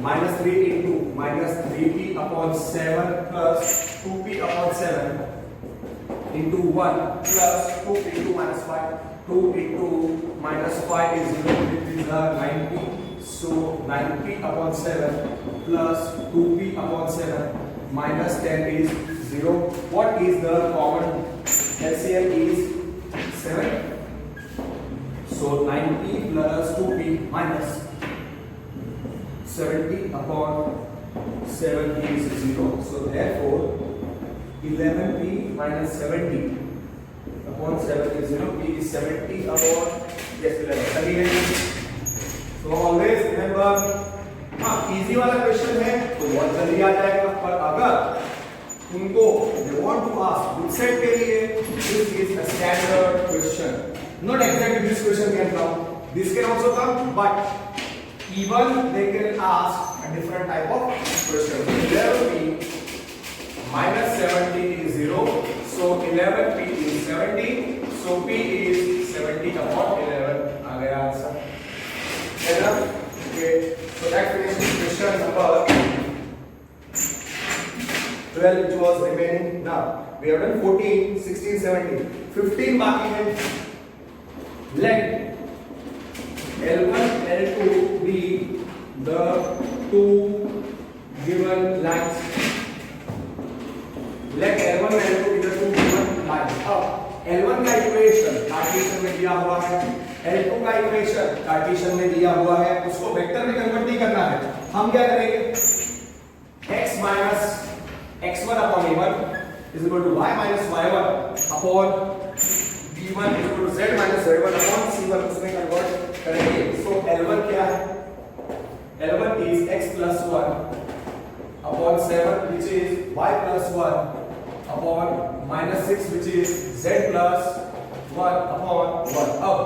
-3 into -3p/7 plus 2p/7 into 1 plus 2 into -5. 2 into -5 is 0, which is 9p. So 9p/7 plus 2p/7 minus 10 is 0. What is the common LCM is 7. So 9p plus 2p minus 70/7 is 0. So therefore 11p minus 70/7 is 0. P is 70/11. So always remember, easy वाला question है तो बहुत जल्दी आ जाएगा, पर अगर तुमको they want to ask good set के लिए, this is a standard question. Not exactly this question can come, this can also come, but even they can ask a different type of question. 11p minus 70 is 0, so 11p is 70, so p is 70/11. आ गया answer, enough? Okay, so that finishes question number 12, which was remaining. Now we have done 14, 16, 17, 15 बाकी है. Let L1, L2 be the two given lines. Let L1 and L2 be the two given lines. अब L1 का equation Cartesian में दिया हुआ है, L2 का equation Cartesian में दिया हुआ है, उसको वेक्टर में कन्वर्ट नहीं करना है। हम क्या करेंगे? x minus x1 upon a1 is equal to y minus y1 upon b1 is equal to z minus z1 upon c1, उसमें कन्वर्ट करेंगे। So L1 क्या है? L1 is x plus 1 upon 7, which is y plus 1 upon minus 6, which is z plus 1 upon 1. अब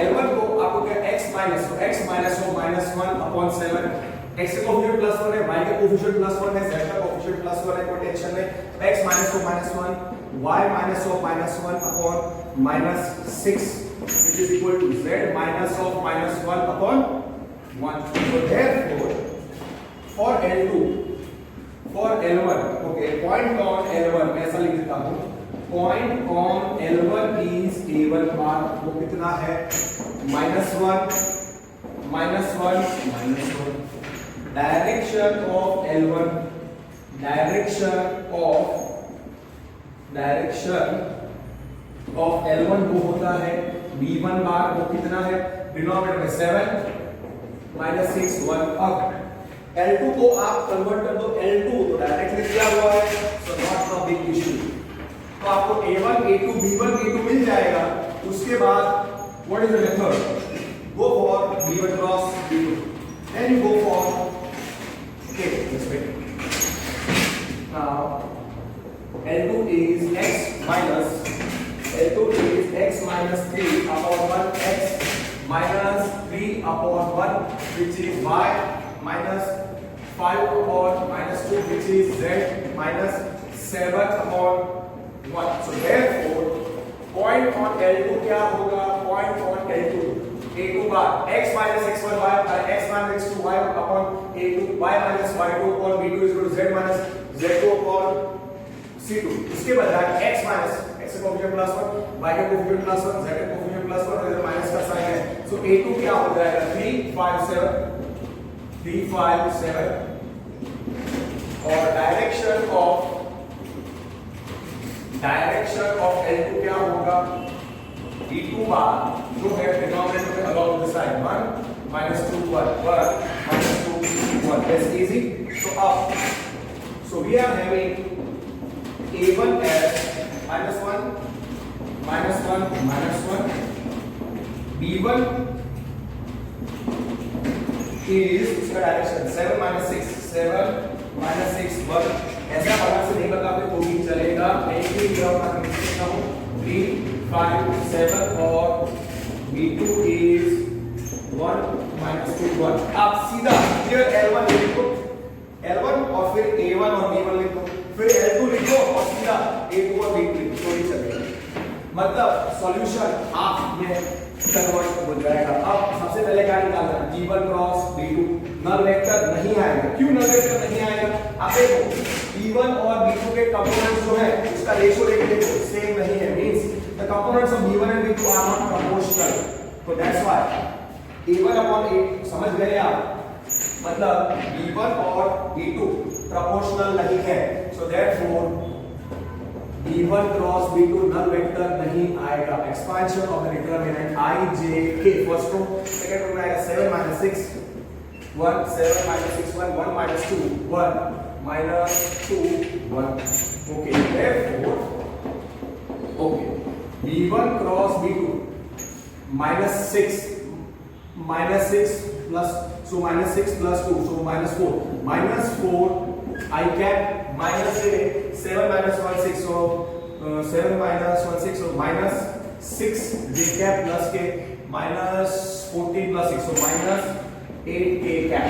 L1 को आपको क्या x minus, तो x minus हो minus 1 upon 7, x का कोफिशिएंट प्लस 1 है, y का कोफिशिएंट प्लस 1 है, z का कोफिशिएंट प्लस 1 है, कोई टेंशन नहीं। x minus हो minus 1, y minus हो minus 1 upon minus 6, which is equal to z minus of minus 1 upon 1. So therefore for L2, for L1, okay, point on L1 मैं ऐसा लिख देता हूँ, point on L1 is A1 bar, वो कितना है? -1, -1, -1. Direction of L1, direction of L1 वो होता है B1 बार, वो कितना है? डिनोमिनेटर में 7 -6 1. अब L2 को आप कन्वर्ट कर दो, L2 तो डायरेक्टली दिया हुआ है, so not a big issue. तो आपको A1 A2 B1 B2 मिल जाएगा। उसके बाद what is the method? Go for B1 cross B2, then you go for, okay, let's wait. Now L2 is x minus 3/1 x minus 3/1, which is y minus 5/2, which is z minus 7/1. So therefore point on L2 क्या होगा? Point on L2 A2 bar x minus x1 y x minus x2 y upon A2 y minus y2 upon B2 is equal to z minus z2 upon C2. इसके बजाय x minus x का coefficient plus 1, y का coefficient plus 1, z का coefficient plus 1 और इधर minus का sign है। सो A2 क्या हो जाएगा? 3 5 7 और डायरेक्शन ऑफ L2 क्या होगा? D2 बार जो है डिनोमिनेटर में along the side 1 -2 1 1 -2 1. That's easy. So up. So we are having A1 as minus 1, minus 1, minus 1. B1 is इसका डायरेक्शन 7 minus 6, 7 minus 6 1. ऐसा अलग से नहीं बताते तो भी चलेगा. एक ही ग्राफ का मैं लिखता हूँ 3 5 7 और B2 is 1 minus 2 1. आप सीधा here L1 लिखो, L1 और फिर A1 और B1 लिखो, फिर L2 लिखो और सीधा A2 और B2 लिखो तो ही चलेगा. मतलब सॉल्यूशन आप में कन्वर्ट हो जाएगा. अब सबसे पहले क्या निकालना है? G1 cross B2 null vector नहीं आएगा. क्यों नल वेक्टर नहीं आएगा? आप देखो B1 और B2 के कंपोनेंट्स जो है उसका रेशियो देखो सेम नहीं है. Means the components of B1 and B2 are not proportional. तो that's why A1 upon A समझ गए आप? मतलब B1 और B2 प्रोपोर्शनल नहीं है. So therefore B1 cross B2 null vector नहीं आएगा. Expansion of the determinant I J K first row. Second row में आएगा 7 minus 6 1 7 minus 6 1 1 minus 2 1 minus 2 1. Okay, therefore okay B1 cross B2 minus 6 plus so minus 6 plus 2 so minus 4 I cap minus a 7 minus 1 6 so 7 minus 1 6 so minus 6 j cap plus k minus 14 plus 6 so minus 8 k cap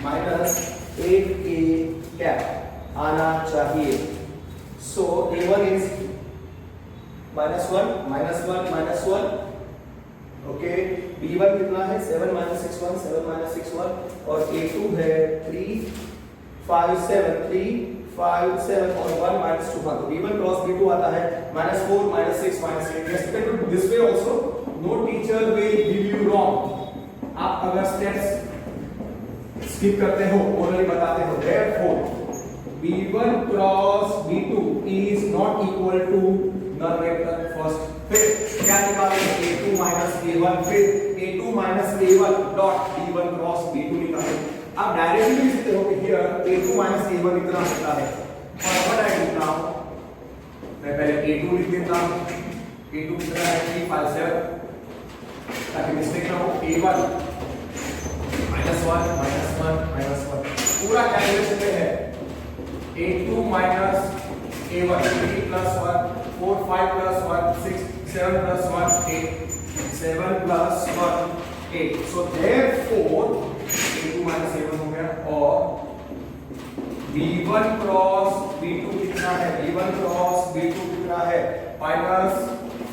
minus 8 k cap आना चाहिए. So A1 is minus 1 minus 1 minus 1. Okay, B1 कितना है? 7 minus 6 1 7 minus 6 1 और A2 है 3 5 7 3 5 7 और 1 minus 2 1. तो B1 cross B2 आता है minus 4 minus 6 minus 8. Yes, you can do this way also. No teacher will give you wrong. आप अगर steps skip करते हो orally बताते हो. Therefore B1 cross B2 is not equal to null vector first. फिर क्या निकालेंगे? A2 minus A1 फिर A2 minus A1 dot B1 cross B2 निकालेंगे. आप डायरेक्टली लिख सकते हो कि here A2 minus A1 इतना होता है और what I do now मैं पहले A2 लिख देता हूँ. A2 कितना है? 3 5 7 ताकि मिस्टेक ना हो. A1 minus 1 minus 1 minus 1 पूरा कैलकुलेशन में है. A2 minus A1 3 plus 1 4 5 plus 1 6 7 plus 1 8 7 plus 1 8. So therefore A2 minus A1 हो गया और B1 cross B2 कितना है? B1 cross B2 कितना है? minus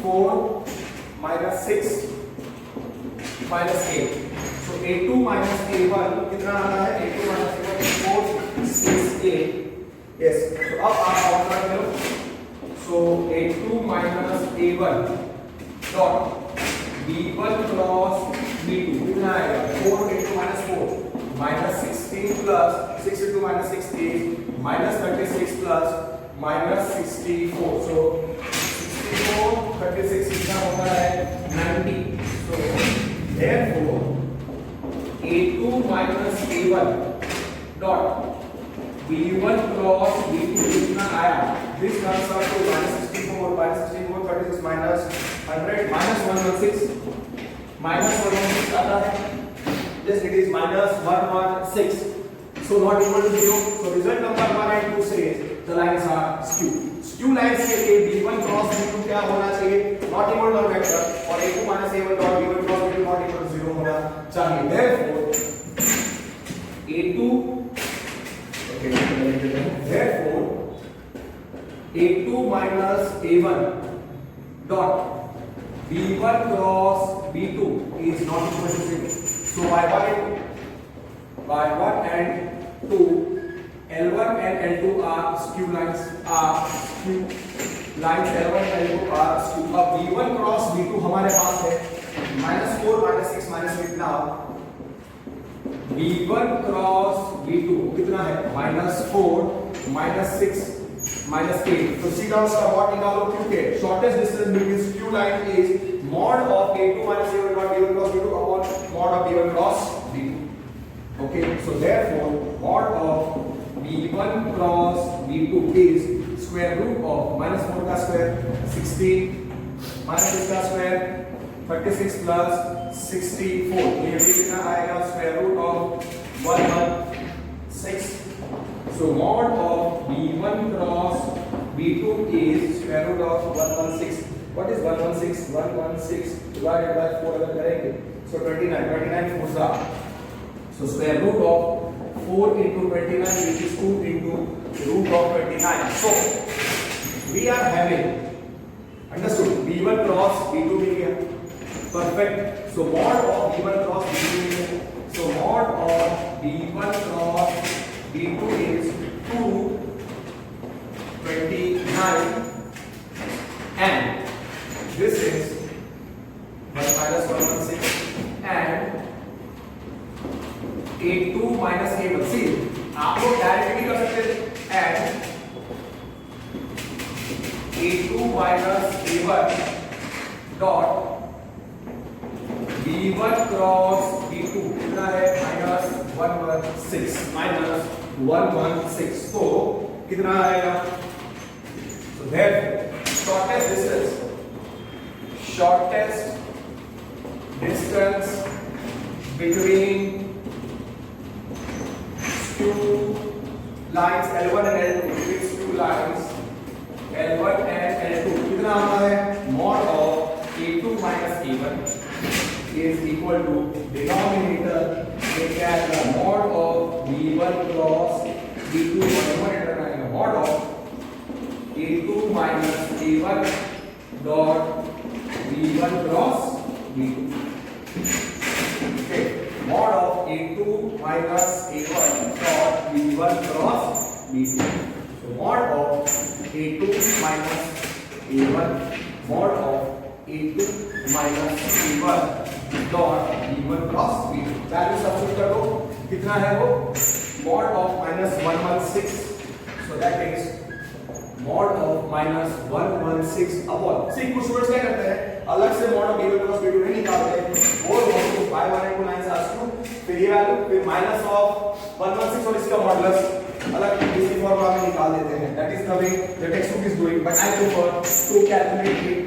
4 minus 6 minus 8. So A2 minus A1 कितना आता है? A2 minus A1 4 6 8. Yes. So अब आप आउट कर लो. So A2 minus A1 dot B1 cross B2 कितना आएगा? 4 A2 minus 4 minus 16 plus 6 into minus 16 minus 36 plus minus 64. So 64 36 कितना होता है? 90. So therefore A2 minus A1 dot B1 cross B2 कितना आया? This comes out to minus 64 36 minus 100 minus 116 minus 116 आता है. Yes, it is minus 116. So not equal to 0. So result number 1 and 2 says the lines are skew. Skew lines के लिए B1 cross B2 क्या होना चाहिए? Not equal to vector और A2 minus A1 dot B1 cross B2 not equal to 0 होना चाहिए. Therefore A2 therefore A2 minus A1 dot B1 cross B2 is not equal to 0. So by 1 and 2 L1 and L2 are skew lines. Lines L1 and L2 are skew. अब B1 cross B2 हमारे पास है minus 4 minus 6 minus 8. Now B1 cross B2 कितना है? minus 4 minus 6 minus 8. So see down sir what निकालो क्योंकि shortest distance between skew line is mod of A2 minus A1 dot B1 cross B2 upon mod of B1 cross B2. Okay, so therefore mod of b1 cross b2 is square root of minus 4 का square 16 minus इसका square 36 plus 64. ये भी कितना आएगा square root of 116. So mod of b1 cross b2 is square root of 116. What is 116? 116 divided by 4 अगर करेंगे so 29 4s are. So square root of 4 into 29 which is 2 into root of 29. So we are having understood b1 cross b2 मिल गया perfect. So mod of b1 cross b2 मिल गया. So mod of b1 cross b2 is 2 29 and this is 1 minus 116 and a2 minus a1. See, आप लोग direct भी कर सकते थे and a2 minus a1 dot b1 cross b2 कितना है minus 116 तो कितना आएगा? So therefore shortest distance between two lines L1 and L2 between two lines L1 and L2 कितना आता है? Mod of A2 minus A1 is equal to denominator में क्या आएगा? Mod of B1 cross B2 denominator आएगा mod of A2 minus A1 dot B1 cross B2. Okay, mod of A2 minus A1 dot B1 cross B2. So mod of A2 minus A1 mod of A2 minus A1 dot B1 cross B2. Value substitute कर दो कितना है वो? mod of minus 116. So that is mod of minus 116 upon. See कुछ students क्या करते हैं अलग से mod of b1 cross b2 नहीं निकालते और वो y 1 into 9 से आस्कू फिर ये वैल्यू फिर minus of 116 और इसका मॉडुलस अलग इसी फॉर्मूला में निकाल देते हैं. That is the way the textbook is doing, but I prefer to calculate it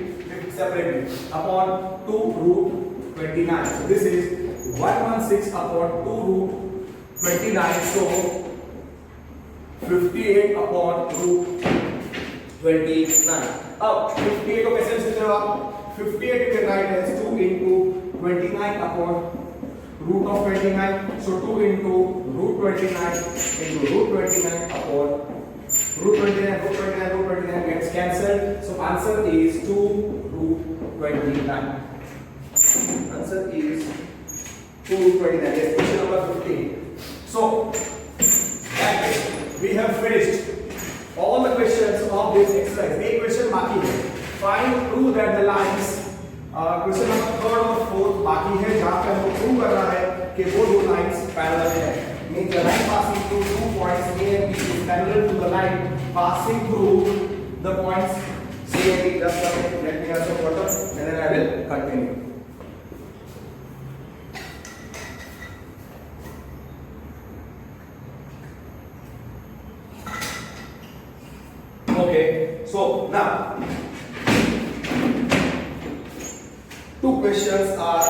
separately upon 2 root 29. So this is 116 upon 2 root 29. So 58 upon root 29. अब 58 को कैसे लिखते हो आप? 58 के राइट है 2 into 29 upon root of 29. So 2 into root 29 into root 29 upon root 29 gets cancelled. So answer is 2 root 29. Answer is 2 root 29. Yes, question number 15. So that is, we have finished all the questions of this exercise. एक question बाकी है. Find prove that the lines question number 3rd और 4th बाकी है जहां पे हमको prove करना है कि वो दो लाइंस पैरेलल है. Means the line passing through 2 points A and B is parallel to the line passing through the points C and B. Just a minute, let me have some water and then I will continue. Okay, so now 2 questions are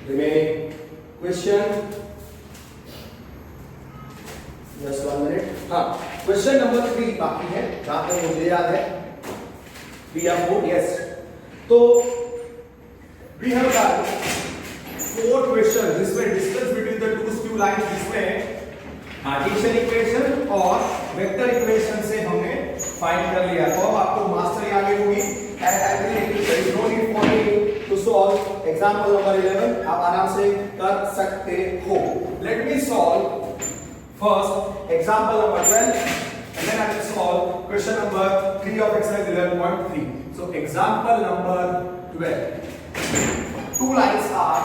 remaining. Question, just 1 minute. हाँ, question number 3 बाकी है जहाँ तक मुझे याद है. We have 4, yes. तो we have done 4 questions जिसमें distance between the two skew lines जिसमें कार्टेशियन इक्वेशन और वेक्टर इक्वेशन से हमने फाइंड कर लिया. तो अब आपको मास्टरी आगे होगी. And I will there is no need for me to solve example number 11. आप आराम से कर सकते हो. Let me solve first example number 12 and then I will solve question number 3 of exercise 11.3. So example number 12. 2 lines are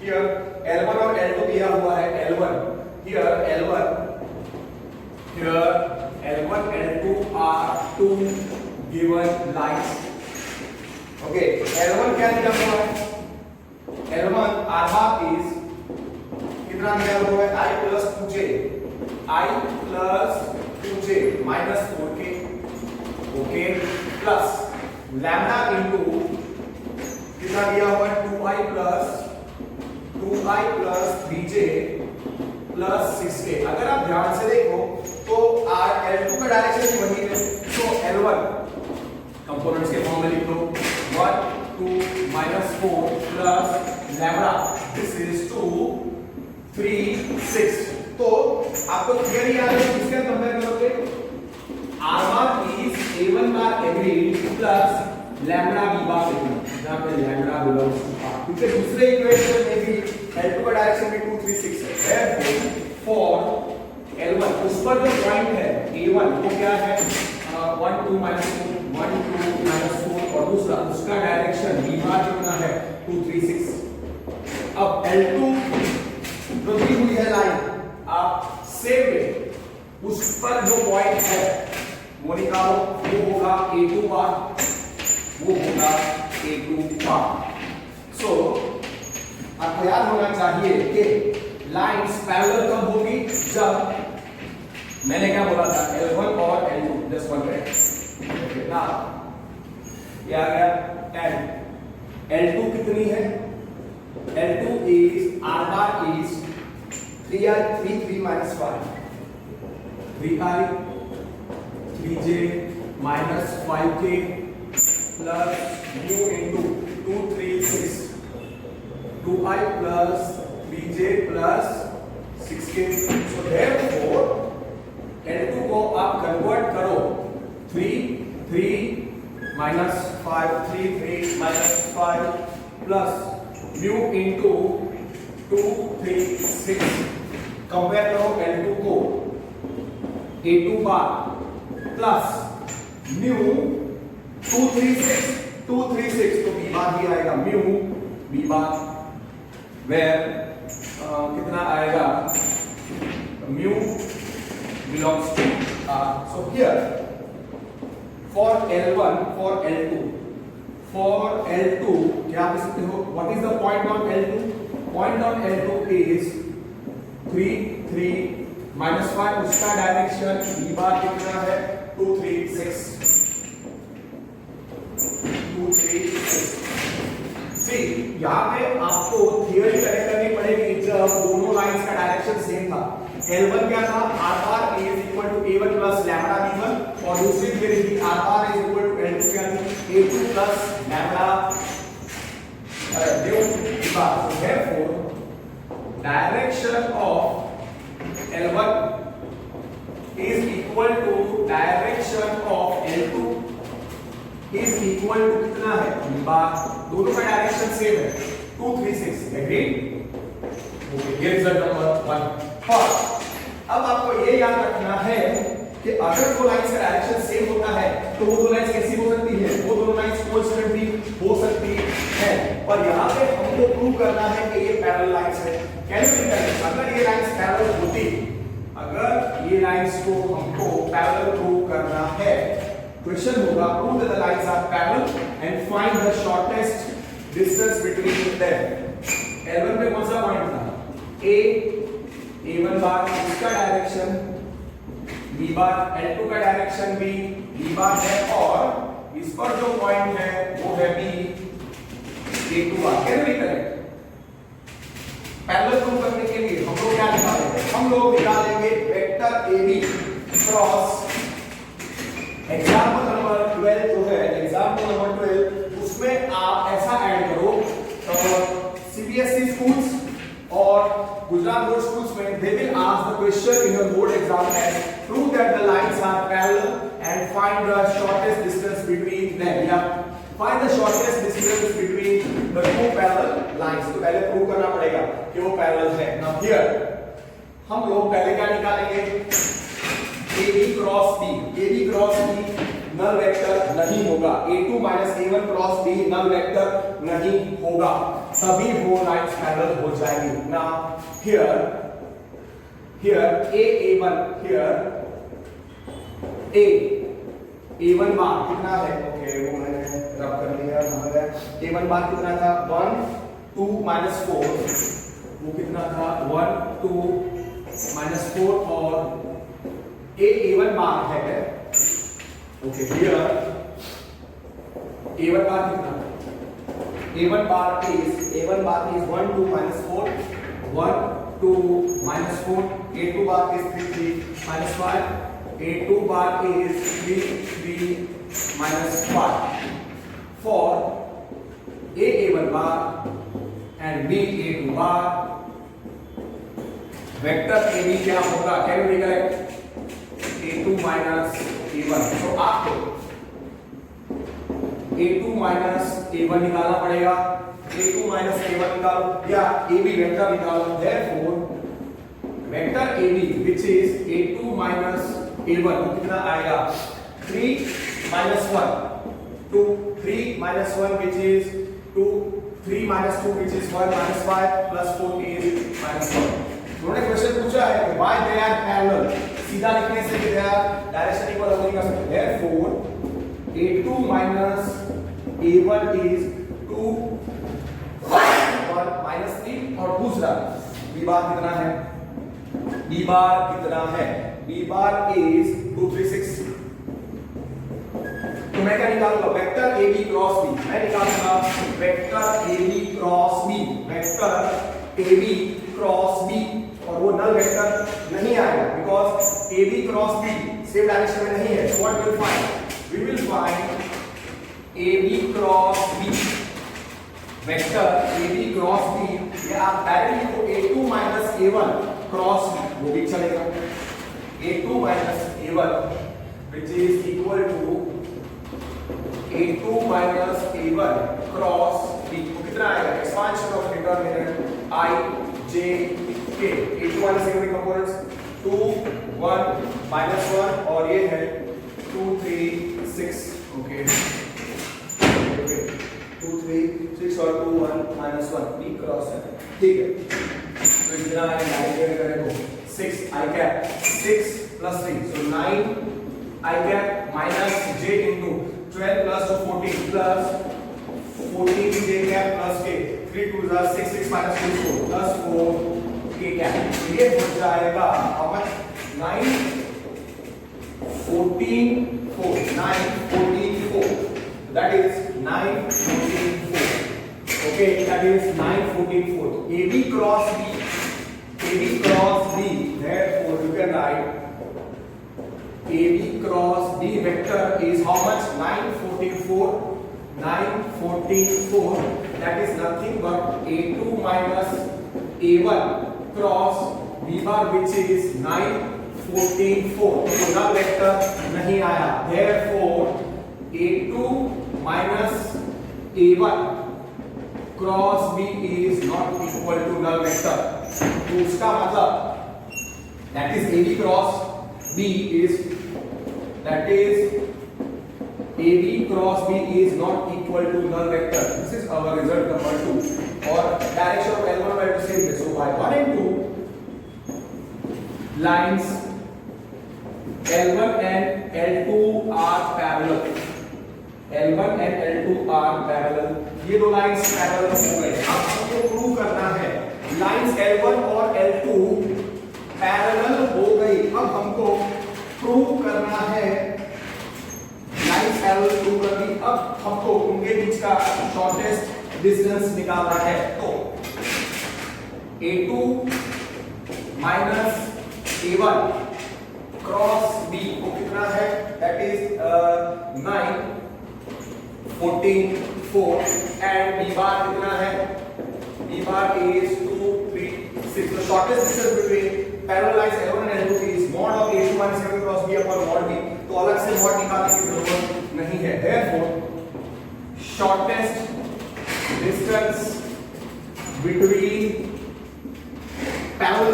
here. L1 और L2 दिया हुआ है. L1 here L1 here L1 L2 are 2 given lines. Okay, L1 क्या दिया हुआ है? L1 आधा is कितना दिया हुआ है I plus 2j minus 4k okay plus lambda into कितना दिया हुआ है 2i plus 3j plus 6k। अगर आप ध्यान से देखो तो L2 का डायरेक्शन भी वही है, तो L1 कंपोनेंट्स के फॉर्म में लिख लो 1 2 minus 4 plus lambda this is 2 3 6। तो आपको थियरी याद है, किसके कंपेयर करोगे r bar is a1 bar every plus lambda b bar कितना, जहां पे lambda belongs to r, क्योंकि दूसरे इक्वेशन में भी L2 का डायरेक्शन भी 2 3 6 है। फॉर L1 उस पर जो पॉइंट है a1 वो क्या है 1 2 minus 4 1 2 minus 4 और दूसरा उसका डायरेक्शन b bar कितना है 2 3 6। अब L2 जो दी हुई है लाइन आप सेम वे उस पर जो पॉइंट है वो निकालो, वो होगा a2 बार, वो होगा a2 बार। सो आपको याद होना चाहिए कि लाइंस पैरेलल कब होगी, जब मैंने क्या बोला था L1 और L2 जस्ट वन मिनट ना क्या गया 10 L2 कितनी है L2 is r bar is 3i 3 minus 5 3i 3j minus 5k plus mu into 2 3 6 2i plus 3j plus 6k। so therefore L2 को आप कन्वर्ट करो 3 minus 5 3 minus 5 plus mu into 2 3 6। Compare करो L2 को a2 बार plus mu 2 3 6 तो b बार ही आएगा mu b bar where कितना आएगा mu belongs to r। so here for L1 for L2 क्या आप सकते हो what is the point on L2? point on L2 is 3 minus 5 उसका डायरेक्शन b बार कितना है 2 3 6 See यहाँ पे आपको थियरी करेक्ट करनी पड़ेगी जब दोनों लाइंस का डायरेक्शन सेम था। L1 क्या था r bar is equal to a1 plus lambda b1 और दूसरी थियरी थी r bar is equal to L2 क्या थी a2 plus lambda mu b bar। so therefore direction of L1 is equal to direction of L2 is equal to कितना है b bar, दोनों का direction same है 2 3 6 agree. Okay ये result number 1। First अब आपको ये याद रखना है कि अगर दो लाइंस का डायरेक्शन सेम होता है तो वो दो लाइंस कैसी हो सकती है, वो दोनों लाइंस कोइंसिडेंट भी हो सकती है। पर यहाँ पे हमको प्रूव करना है कि ये पैरेलल लाइंस है। कैसे करेंगे, अगर ये लाइंस पैरेलल होती, अगर ये लाइंस को हमको पैरेलल प्रूव करना है, क्वेश्चन होगा prove that the lines are parallel and find the shortest distance between them. L1 पे कौन सा पॉइंट था a1 बार, इसका डायरेक्शन b बार, L2 का डायरेक्शन भी b बार है और इस पर जो पॉइंट है वो है b a2 बार। Can we correct? Parallel prove करने के लिए हम लोग क्या निकालेंगे, हम लोग निकालेंगे vector AB cross example number 12 जो है एग्जांपल नंबर 12 उसमें आप ऐसा ऐड करो CBSE स्कूल्स और गुजरात बोर्ड स्कूल्स में they will ask the question in your board exam as prove that the lines are parallel and find the shortest distance between them या find the shortest distance between the two parallel lines। तो पहले prove करना पड़ेगा कि वो parallel है। now here हम लोग पहले क्या निकालेंगे AB cross B null vector नहीं होगा, A2 minus A1 cross B null vector नहीं होगा, सभी वो लाइंस पैरेलल हो जाएंगी। now here A1 here A1 बार कितना है, ओके वो मैंने रब कर लिया, A1 बार कितना था 1 2 minus 4 वो कितना था 1 2 -4 और A1 बार है। ओके हियर A1 बार कितना, A1 bar is 1 2 -4 1 2 -4, A2 bar is 3 -5, A2 bar is 3 -5 for A1 bar and B A2 bar vector AB क्या होगा, can you recollect? A2 minus A1, so आपको A2 minus A1 निकालना पड़ेगा, A2 minus A1 निकालो या AB vector निकालो, therefore vector AB which is A2 minus A1 कितना आएगा 3 minus 1 2 3 minus 1 which is 2 3 minus 2 which is 1 minus 5 plus 4 is minus 1। उन्होंने question पूछा है कि why they are parallel, सीधा लिखने से भी डायरेक्शन इक्वल नहीं कर सकते, therefore A2 minus A1 is 2 और minus 3 और दूसरा B बार कितना है, B बार कितना है, B बार is 2 3 6, तो मैं क्या निकालूंगा वेक्टर AB क्रॉस B, मैं निकालूंगा vector AB cross B, vector AB cross B और वो नल वेक्टर नहीं आएगा because AB cross B same direction में नहीं है, so what will find, we will find AB cross B, vector AB cross B, ये आप डायरेक्टली को A2 minus A1 cross B वो भी चलेगा, A2 minus A1 which is equal to A2 minus A1 cross B, वो कितना आएगा, expansion of determinant I J K, A2 minus A1 components 2 1 minus 1 और ये है 2 3 6, ओके 2 3 6 और 2 1 minus 1 B cross है, ठीक है, तो इतना आएगा डाइवाइड करें तो 6 I cap 6 plus 3 so 9 I cap minus J into 12 plus 14 plus 14 J cap plus K, 3 2s are 6 6 minus 2 4 plus 4 K cap, ये हो जाएगा how much 9 14 4 9 14 4, that is 9 14 4, okay, that is 9 14 4, AB cross B, therefore you can write AB cross B vector is how much 9 14 4, 9 14 4, that is nothing but A2 minus A1 cross B bar which is 9 14 4, तो नल vector नहीं आया, therefore A2 minus A1 cross B is not equal to null vector, तो उसका मतलब that is AB cross B is, that is AB cross B is not equal to null vector, this is our result number 2 और direction of L1 and L2 same है, so by 1 and 2 lines L1 and L2 are parallel, L1 and L2 are parallel, ये दो lines parallel हो गए, अब हमको prove करना है लाइंस L1 और L2 पैरेलल हो गई, अब हमको प्रूव करना है लाइंस पैरेलल प्रूव कर दी, अब हमको उनके बीच का शॉर्टेस्ट डिस्टेंस निकालना है, तो A2 minus A1 cross B को कितना है, that is 9 14 4 and B bar कितना है, B bar is 2 3 6, the shortest distance between parallel lines L1 and L2 is mod of A2 minus A1 cross B upon mod B, तो अलग से mod निकालने की जरूरत नहीं है, therefore shortest distance between parallel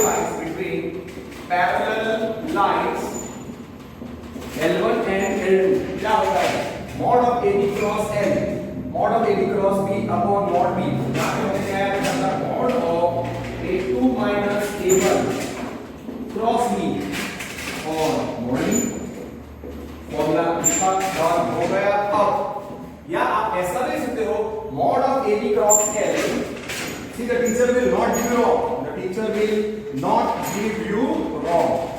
lines L1 and L2 क्या होता है, mod of AB cross L, mod of AB cross B upon mod B, यहाँ पे हमने क्या है, mod of A2 minus A1 cross B और mod B, फॉर्मूला लिखा और हो गया। अब या आप ऐसा ले सकते हो mod of AB cross L, see the teacher will not give you wrong, teacher will not give you wrong.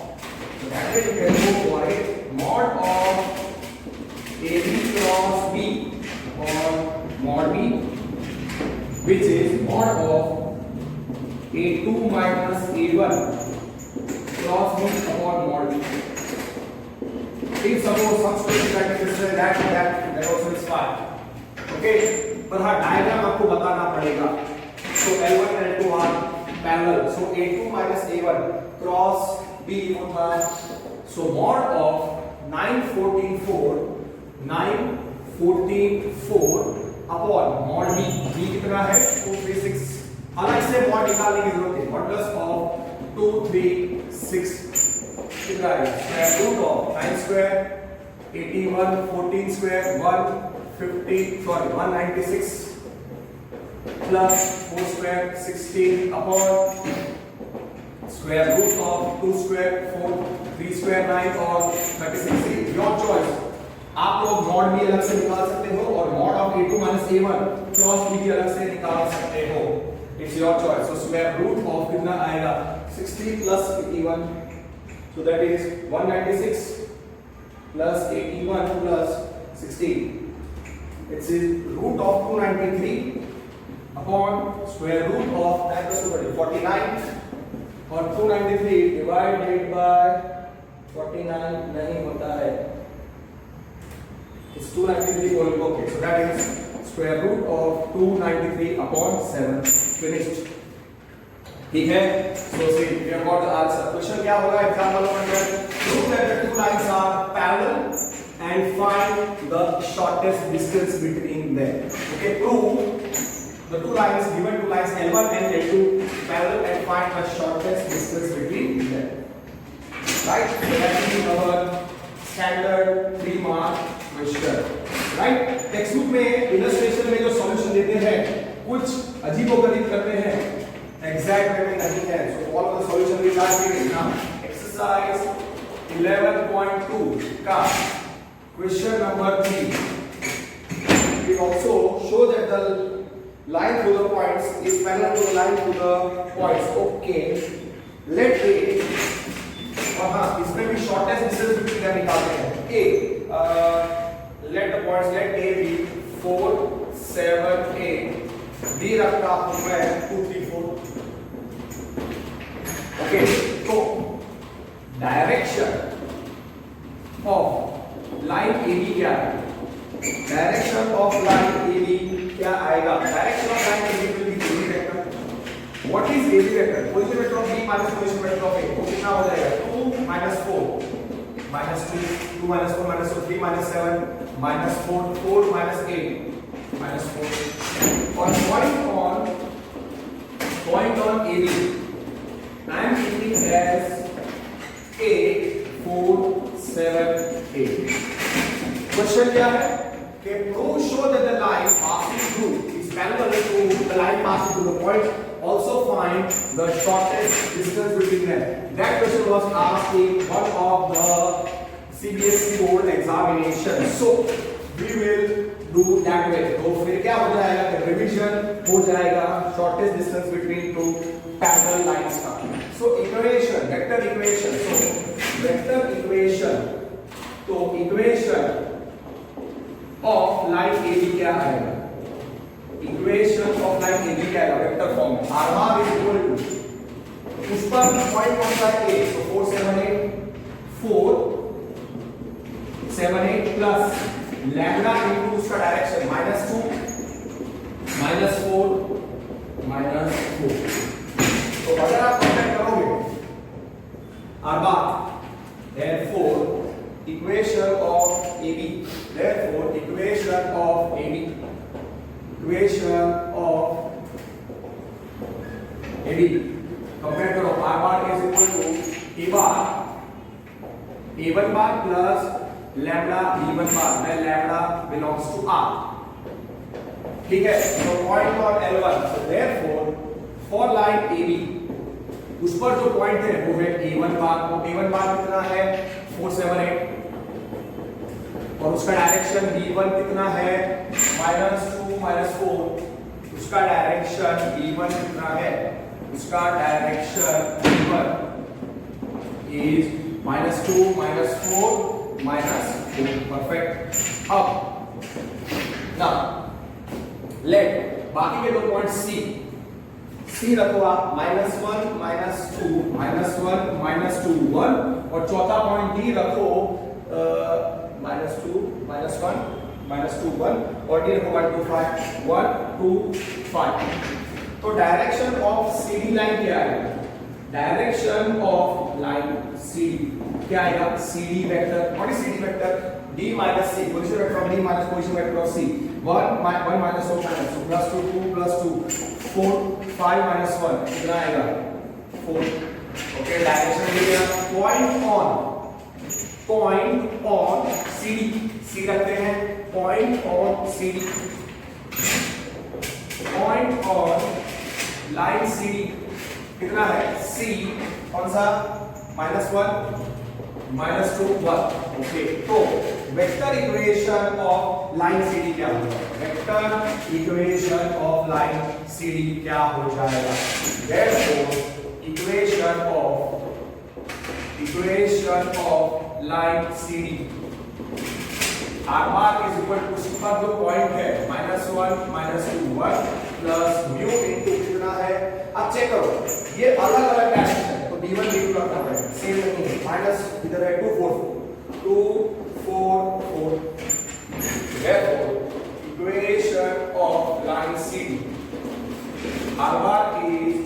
So that way you can go for it. Mod of AB cross B or mod B, which is mod of A2 minus A1 cross B upon mod B. If suppose some student like this that also is fine. Okay, पर हाँ diagram आपको बताना पड़ेगा. So L1 and L2 are parallel. So A2 minus A1 cross B होता है. So mod of 9 14 4 9 14 4 upon mod B. B कितना है 2 3 6. अलग से mod निकालने की जरूरत है. Modulus of 2 3 6 कितना है? Square root of 9 square 81 14 square 196 plus 4 square 16 upon square root of 2 square 4 3 square 9 और 36. Your choice. आप लोग mod भी अलग से निकाल सकते हो और mod of A2 minus A1 cross B भी अलग से निकाल सकते हो. It's your choice. So square root of कितना आएगा 60 plus 81. So that is 196 plus 81 plus 16. It's root of 293 upon square root of 49 और 293 divided by 49 नहीं होता है. It's 293 whole. Okay, so that is square root of 293 upon 7. Finished. ठीक है. So see, we have got the answer. Question क्या होगा exam वालों में? Prove that the two lines are parallel and find the shortest distance between them. Okay, prove the two lines given two lines L1 and L2 parallel and find the shortest distance between them. Right? So that is our standard 3 mark question. Right? Textbook में illustration में जो solution देते हैं कुछ अजीबोगरीब करते हैं. Exact way में नहीं है. So follow the solution we are doing now. Exercise 11.2 का question number 3. We also show that the line through the points is parallel to the line through the points. Okay. Let A और हाँ इसमें भी shortest distance between them निकालते हैं. A let the points let A be 4 7 8. B रखता हूँ मैं 2 3 4. Okay, so direction of line AB क्या है? Direction of line AB क्या आएगा? Direction of line AB will be AB vector. What is AB vector? Position vector of B minus position vector of A. तो कितना हो जाएगा? 2 minus 4 minus 2 2 minus 4 minus 2 3 minus 7 minus 4 4 minus 8 minus 4. On point on AB. I am keeping as 8 4 7 8. Question क्या है? कि prove show that the line passing through is parallel to the line passing through the point. Also find the shortest distance between them. That question was asked in one of the CBSE board examination. So we will do that way. तो फिर क्या हो जाएगा? कि revision हो जाएगा shortest distance between two parallel lines का. So equation, vector equation. So vector equation. तो equation of line AB क्या आएगा? Equation of line AB क्या आएगा? Vector form. R bar is equal to उस पर point कौन सा है? A. So 4 7 8 plus lambda into उसका डायरेक्शन -2 -4 -4. तो अगर आप कंपेयर करोगे R bar, therefore equation of AB, therefore equation of AB, equation of AB compare करो. R bar is equal to A bar A1 bar plus lambda B1 bar, where lambda belongs to R. ठीक है. So point on L1. So therefore for line AB उस पर जो point है वो है A1 बार. वो A1 बार कितना है 4 7 8 और उसका डायरेक्शन B1 कितना है -2 -4. उसका डायरेक्शन B1 कितना है उसका डायरेक्शन B1 is -2 -4 -4 परफेक्ट। अब ना लेट बाकी के दो पॉइंट सी रखो आप -1 -2 -1 -2 1 और चौथा पॉइंट डी रखो -2 -1 -2 1 और डी रखो 1 2 5 1 2 5। तो डायरेक्शन ऑफ सीडी लाइन क्या है? डायरेक्शन ऑफ लाइन सीडी क्या आएगा? CD vector. What is CD vector? d minus c position vector of d minus position vector of c 1 minus 4 minus so plus 2 2 plus 2 4 5 minus 1 कितना आएगा? 4। Okay direction ये क्या? Point on cd c रखते हैं point on cd point on line cd कितना है? c कौन सा? -1 -2 1। ओके तो vector equation of line CD क्या होगा? Vector equation of line CD क्या हो जाएगा? therefore equation of line CD r bar is equal to उसका जो पॉइंट है -1 -2 1 प्लस म्यू इनटू कितना है? अब चेक करो ये अलग अलग डायरेक्शन तो d1 d2 रखना पड़ेगा सेम नहीं है माइनस इधर है 2 4 4 therefore equation of line CD r bar is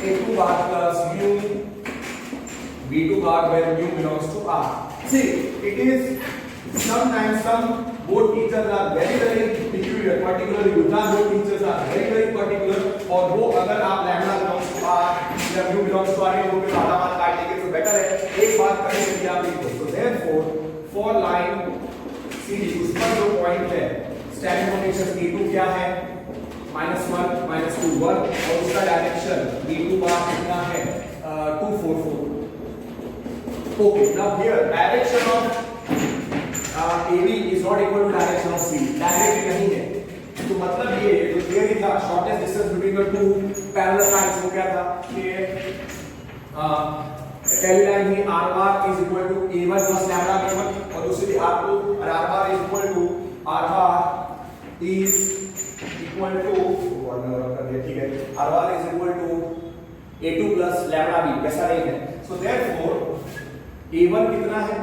a2 bar plus mu b2 bar where mu belongs to r। see it is sometimes some both teachers are very peculiar particularly Gujarat both teachers are very particular और वो अगर आप lambda belongs to r या mu belongs to r ये दो के आधा मान काट देंगे तो बेटर है एक बात करें कि आप लिखो तो therefore for line CD उसका जो पॉइंट है स्टैंडिंग पोजीशन B2 क्या है? -1 -2 1 और उसका डायरेक्शन B2 बार कितना है? 2 4 4। Okay now here direction of AB is not equal to direction of CD direct नहीं है तो मतलब ये जो थियरी था shortest distance between the two parallel lines वो क्या था कि पहली line he r bar is equal to a1 plus lambda b1 और दूसरी r2 और r bar is equal to r bar is equal to और मैं कर दिया ठीक है r bar is equal to a2 plus lambda b ऐसा नहीं है so therefore a1 कितना है?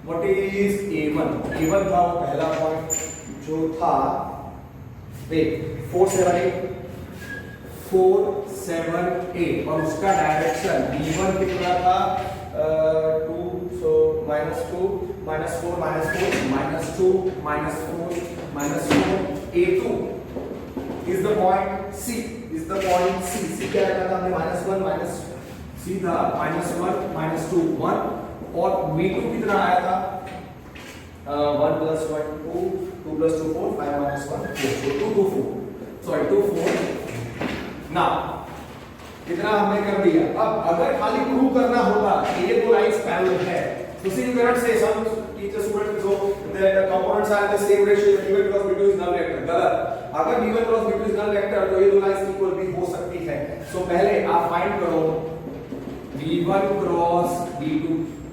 What is a1? a1 था वो पहला पॉइंट जो था वेट 4 7 8 और उसका डायरेक्शन b1 कितना था? 2 so -2 -4 -2 -4 a2 is the point c c क्या रखा था हमने? -1 c था -1 -2 1 और v2 कितना आया था? 1 plus 1 2 2 plus 2 4 5 minus 1 4 so 2 2 4 sorry 2 4 ना इतना हमने कर दिया। अब अगर खाली प्रूव करना होता कि ये दो लाइंस पैरेलल है तो सी you cannot say some teacher student so that the components are in the same ratio b1 cross b2 is null vector. गलत। अगर b1 cross b2 is null vector तो ये दो लाइंस इक्वल भी हो सकती है। सो पहले आप फाइंड करो b1 cross b2।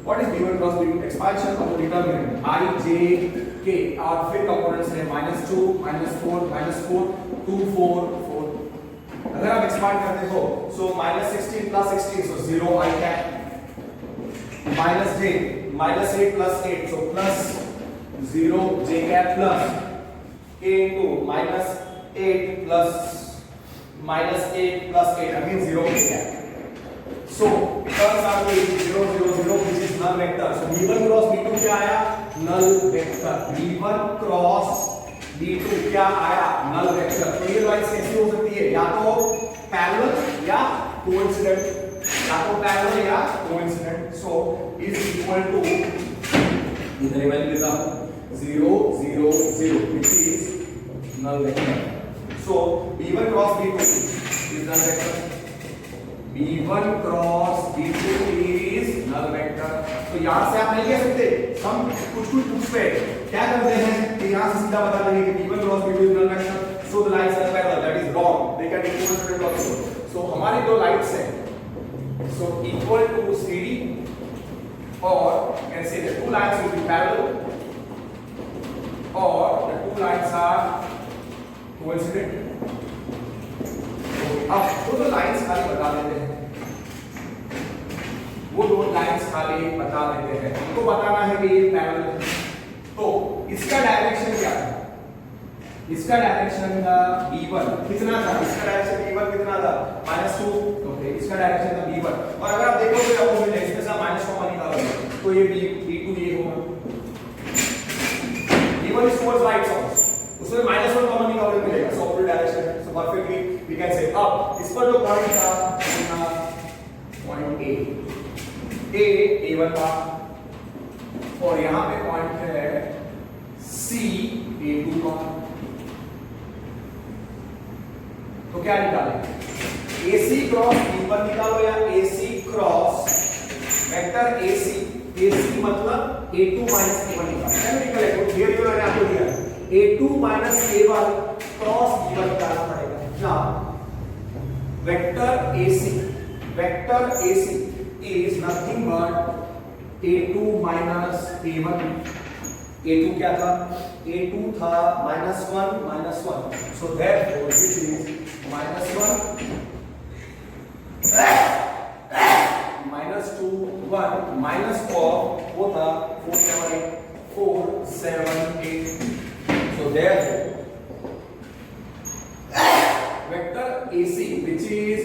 What is b1 cross b2? Expansion of the determinant I j k और फिर कंपोनेंट्स है -2 -4 -4 2 4 4। अगर आप एक्सपांड करते हो सो -16 plus 16 so 0 I cap -j -8 plus 8 so plus 0 j cap plus k into -8 plus -8 again 0 k cap so turns out to be 0 0 0 which is null vector so b1 cross b2 क्या आया? null vector b1 cross b2 क्या आया? null vector। तो ये lines कैसी हो सकती है? या तो पैरेलल या coincident so is equal to इधर वैल्यू लेता हूं 0 0 0 which is null vector so b1 cross b2 is null vector b1 cross b2 is null vector। तो यहां से आप नहीं कह सकते हम कुछ पूछते क्या करते हैं कि यहां से सीधा बता देंगे कि b1 cross b2 is null vector so the lines are parallel that is wrong they can be coincident also सो हमारी दो लाइट्स हैं, सो इक्वल टू CD और can say the two lines will be parallel और the two lines are coincident. अब वो दो lines खाली बता देते हैं, वो दो लाइन्स खाली बता देते हैं, उनको बताना है कि ये पैरेलल है। तो इसका डायरेक्शन क्या था? इसका डायरेक्शन था B1 कितना था? इसका डायरेक्शन B1 कितना था? -2। ओके, इसका डायरेक्शन था B1 और अगर आप देखोगे अपोजिट है, इसमें से आप माइनस कॉमन निकालोगे तो ये B2 ये होगा। B1 is towards right side, उसमें -1 कॉमन निकालोगे मिलेगा, सो ऑपोजिट डायरेक्शन है। सो परफेक्टली वी कैन से अब इस पर जो पॉइंट था पॉइंट A1 था और यहां पे पॉइंट है C A2 का। तो क्या निकालेंगे? AC क्रॉस B1 निकालो या AC क्रॉस वेक्टर AC मतलब A2 माइनस A1 निकालो। निकलेगा तो थियरी में मैंने आपको दिया A2 minus A1 cross B1 निकालना पड़ेगा। Now vector AC is nothing but A2 minus A1। A2 क्या था? A2 था -1, so therefore which is -1 -2 1 minus of वो था 4 7 8, so therefore vector AC which is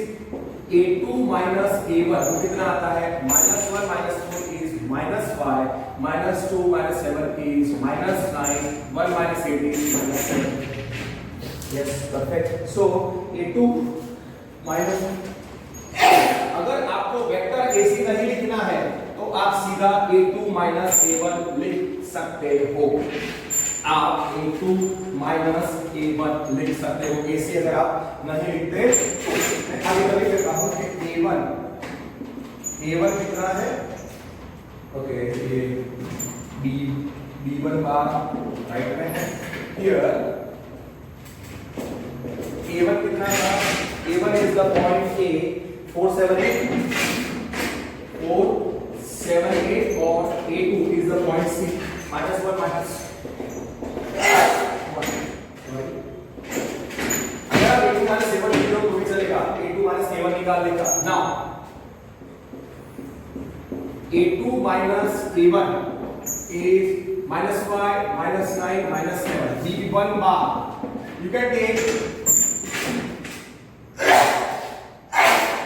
A2 minus A1 वो कितना आता है? -1 -4 is -5, -2 -7 is -9, 1 -8 is -7। Yes, perfect. So A2 minus, अगर आपको वेक्टर AC नहीं लिखना है तो आप सीधा A2 minus A1 लिख सकते हो। आप A2 minus A1 लिख सकते हो। AC अगर आप नहीं लिखते तो मैं आगे कभी कहता हूं कि A1 कितना है? ओके, ये B1 बार राइट में है। हियर A1 कितना था? A1 is the point A 4 7 8 और A2 is the point C -1 -1। अगर आप A2 -7 लिख लो तो भी चलेगा, A2 -A1 निकाल लेगा। Now A2 minus A1 is -5, -9, -7. B1 bar. You can take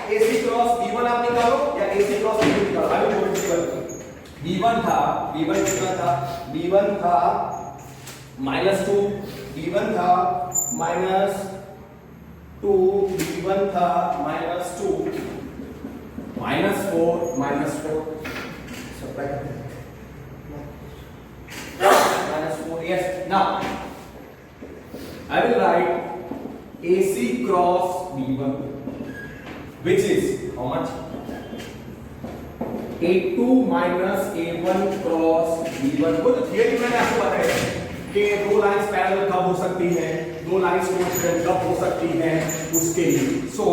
AC cross B1 आप निकालो या AC cross B2 निकालो। अभी प्रिंसिपल B1 कितना था? B1 था -2, B1 था -2, B1 था -2, -4, -4 -4, yes. Now I will write AC cross B1 which is how much? A2 minus A1 cross B1। वो तो थियरी मैंने आपको बताया कि दो लाइंस पैरेलल कब हो सकती हैं, दो लाइंस कोइंसिडेंट कब हो सकती हैं, उसके लिए। सो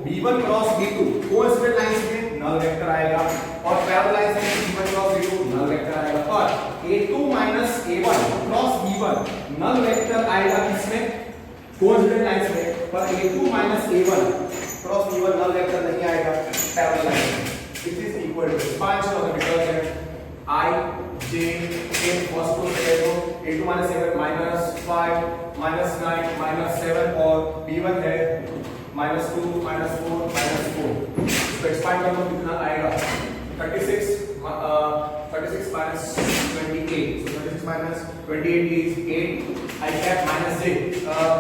B1 cross B2 coincident lines में नल वेक्टर आएगा और पैरेलल लाइंस में B1 cross B2 null vector आएगा और A2 minus A1 cross B1 null vector आएगा किसमें? कोइंसिडेंट लाइंस में। पर A2 minus A1 cross B1 नल वेक्टर नहीं आएगा पैरेलल लाइंस में। It is equal to expansion of the determinant I J K first to second A2 minus A1 -5 -9 -7 और B1 है -2 -4 -4। इसको एक्सपांड करो कितना आएगा? 36 minus 28, so 36 minus 28 is 8। I get minus J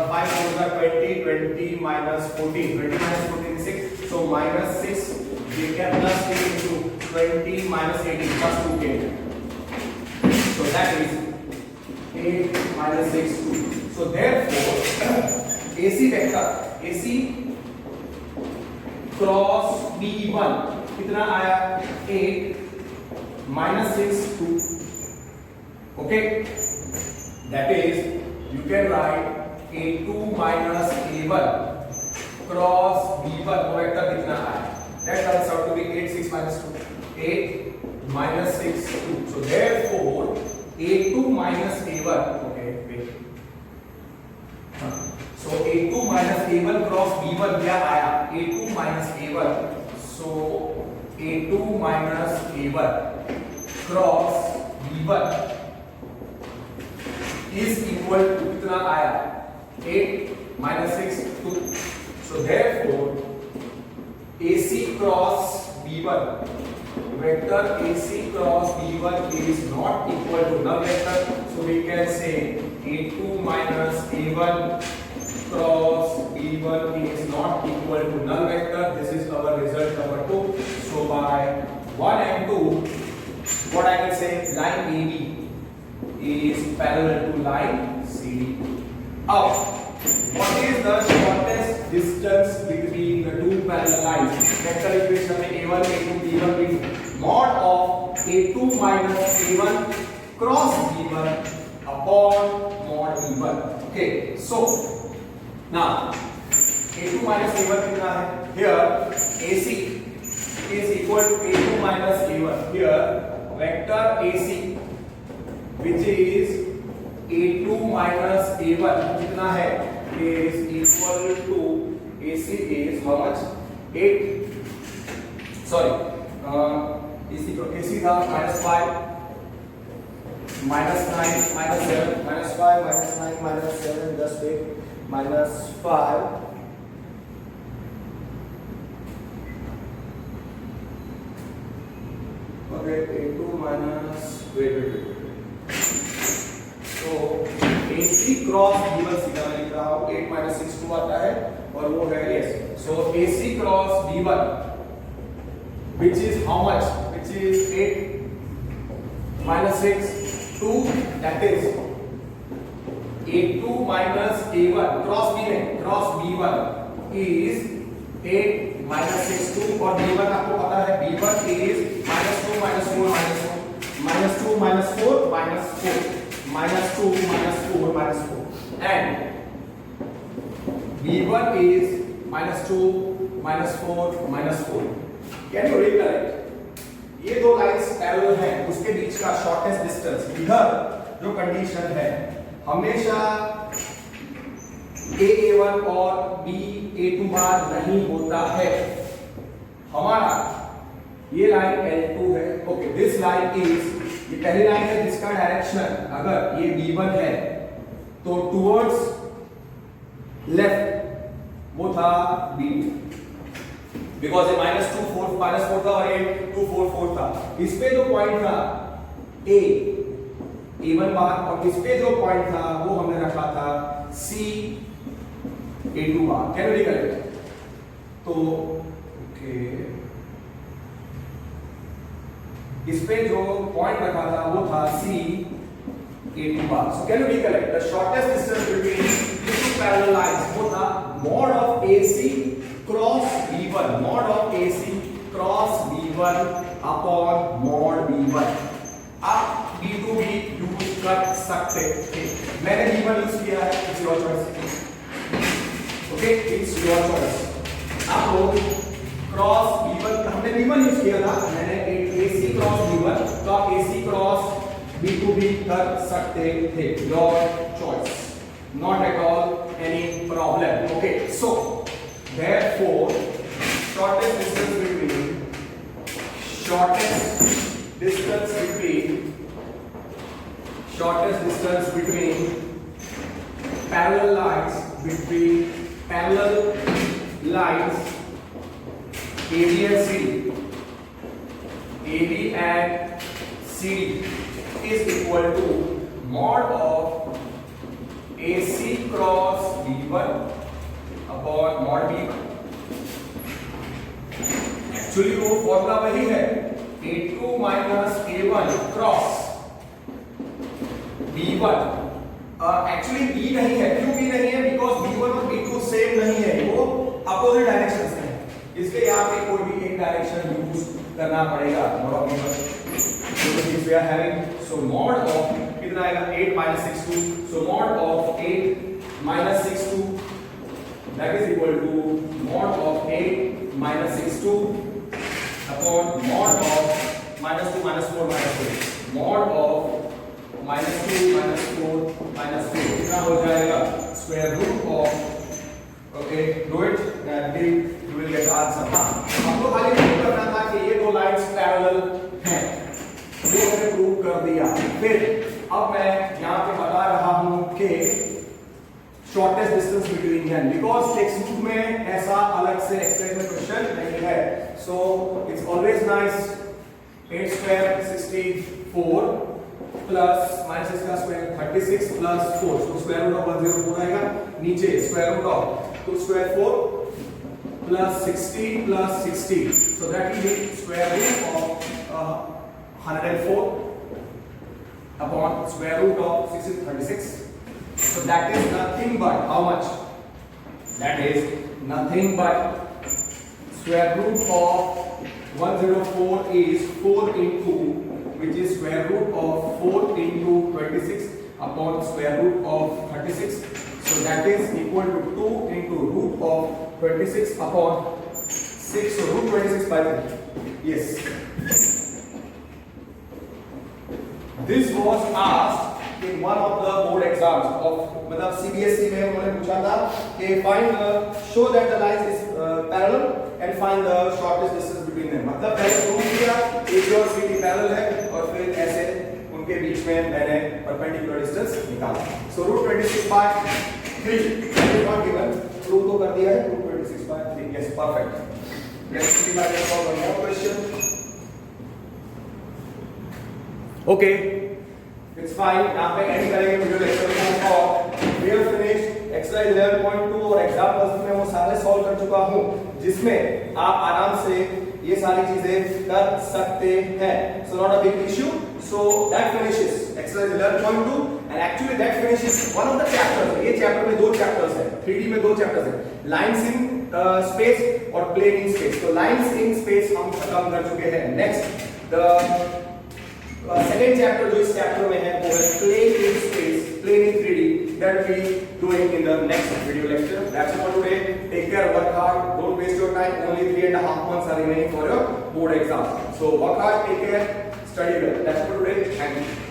5 over 20 minus 14, 20 minus 14 is 6, so minus 6 J cap plus 8 into 20 minus 18 plus 2K, so that is 8 minus 6 2। So therefore AC vector AC cross B1 कितना आया? 8 minus 6 2। Okay, that is you can write A2 minus A1 cross b1 वो vector कितना आया, that turns out to be 8 6 minus 2, 8 minus 6 2, so therefore a2 minus a1, okay wait, so a2 minus a1 cross b1 क्या आया, a2 minus a1, so a2 minus a1 cross b1 is equal to कितना आया, 8 minus 6 2, so therefore AC cross b1, vector AC cross b1 is not equal to null vector, so we can say a2 minus a1 cross b1 is not equal to null vector. This is our result number 2. So by 1 and 2, what I can say, line AB is parallel to line CD. Now, what is the shortest distance between the two parallel lines? Vector equation में a1 a2 b1 b2. Mod of a2 minus a1 cross b1 upon mod b1. Okay, so now a2 minus a1 कितना है? Here AC is equal to a2 minus a1. Here vector AC which is a2 minus a1 कितना है, is equal to AC is how much, 8, sorry AC था -5 -9 -7 -5 -9 -7 just wait -5 okay a2 minus wait तो AC cross B1 सीधा मैं लिख रहा हूं, 8 minus 6 2 आता है और वो है yes, so AC cross B1 which is how much, which is 8 minus 6 2, that is A2 minus A1 cross B में क्रॉस B1 is 8 minus 6 2 और B1 आपको पता है B1 is -2 -4 -2 minus 4 minus 4 minus 2 minus 4 minus 4 and B1 is -2 -4 -4. Can you recollect? ये दो lines parallel हैं, उसके बीच का शॉर्टेस्ट डिस्टेंस, इधर जो कंडीशन है हमेशा A1 और A2 बार नहीं होता है, हमारा ये लाइन L2 है, ओके दिस लाइन इज, ये पहली लाइन है जिसका डायरेक्शन अगर ये B1 है तो टुवर्ड्स लेफ्ट वो था B2 बिकॉज ये -2 4 था और ये 2 4 4 था, इस पे जो पॉइंट था A1 बार और इस पे जो पॉइंट था वो हमने रखा था C A2 बार, कैन यू रिकलेक्ट? तो ओके इस पे जो पॉइंट रखा था वो था C A2 bar, so can you recollect the shortest distance between these two parallel lines वो था mod of AC cross B1, mod of AC cross B1 upon mod B1. आप B2 भी यूज कर सकते थे, मैंने B1 यूज किया है, it's your choice, okay it's your choice. आप लोग क्रॉस B1, हमने B1 यूज किया था, मैंने AC क्रॉस B1, तो आप AC क्रॉस B2 भी कर सकते थे, your choice, not at all any problem. Okay so therefore shortest distance between parallel lines AB and CD is equal to mod of AC cross B1 upon mod B1. Actually वो formula वही है, A2 minus A1 cross B1. Actually B नहीं है, क्यों B नहीं है? Because B1 और B2 same नहीं है, वो अपोजिट डायरेक्शन से है, इसलिए यहाँ पे कोई भी एक डायरेक्शन यूज करना पड़ेगा. mod of B1 so we are having, so mod of कितना आएगा 8 minus 6 2, so mod of 8 minus 6 2 that is equal to mod of 8 minus 6 2 upon mod of minus 2 minus 4 minus 4 mod of minus 2 minus 4 minus 4 कितना हो जाएगा square root of okay do it and you will get the answer हमको खाली prove करना था कि ये दो लाइंस पैरेलल हैं ये हमने प्रूव कर दिया फिर अब मैं यहाँ पे बता रहा हूँ कि shortest distance between them because textbook में ऐसा अलग से एक्सरसाइज में क्वेश्चन नहीं है so it's always nice 8 square 64 plus minus इसका स्क्वायर 36 प्लस 4 तो स्क्वायर रूट ऑफ 104 आएगा नीचे square root of 2 square 4 plus 60 plus 60 so that will be square root of 104 upon square root of 636 so that is nothing but how much that is nothing but square root of 104 is 4 into which is square root of 4 into 26 upon square root of 36 so that is equal to 2 into root of 26 upon 6 so root 26 by 3 yes this was asked in one of the board exams of मतलब CBSE में उन्होंने पूछा था कि find show that the lines is parallel and find the shortest distance between them मतलब पहले prove किया AB और CD पैरेलल है और फिर ऐसे उनके बीच में मैंने परपेंडिकुलर डिस्टेंस निकाला so root 26 by 3 that is not given prove तो कर दिया है root 26 by 3 yes perfect let's see my one more question okay it's fine यहाँ पे एंड करेंगे वीडियो लेक्चर को और we have finished exercise 11.2 और एग्जांपल्स में वो सारे सॉल्व कर चुका हूँ जिसमें आप आराम से ये सारी चीजें कर सकते हैं so not a big issue so that finishes exercise 11.2 and actually that finishes one of the chapters ये चैप्टर में दो चैप्टर्स हैं 3D में दो चैप्टर्स हैं lines in space और plane in space तो lines in space हम खत्म कर चुके हैं next the second chapter जो इस चैप्टर में है वो है plane in space plane in 3D that we doing in the next video lecture that's it for today take care work hard don't waste your time only 3.5 months are remaining for your board exam so work hard take care study well that's it for today thank you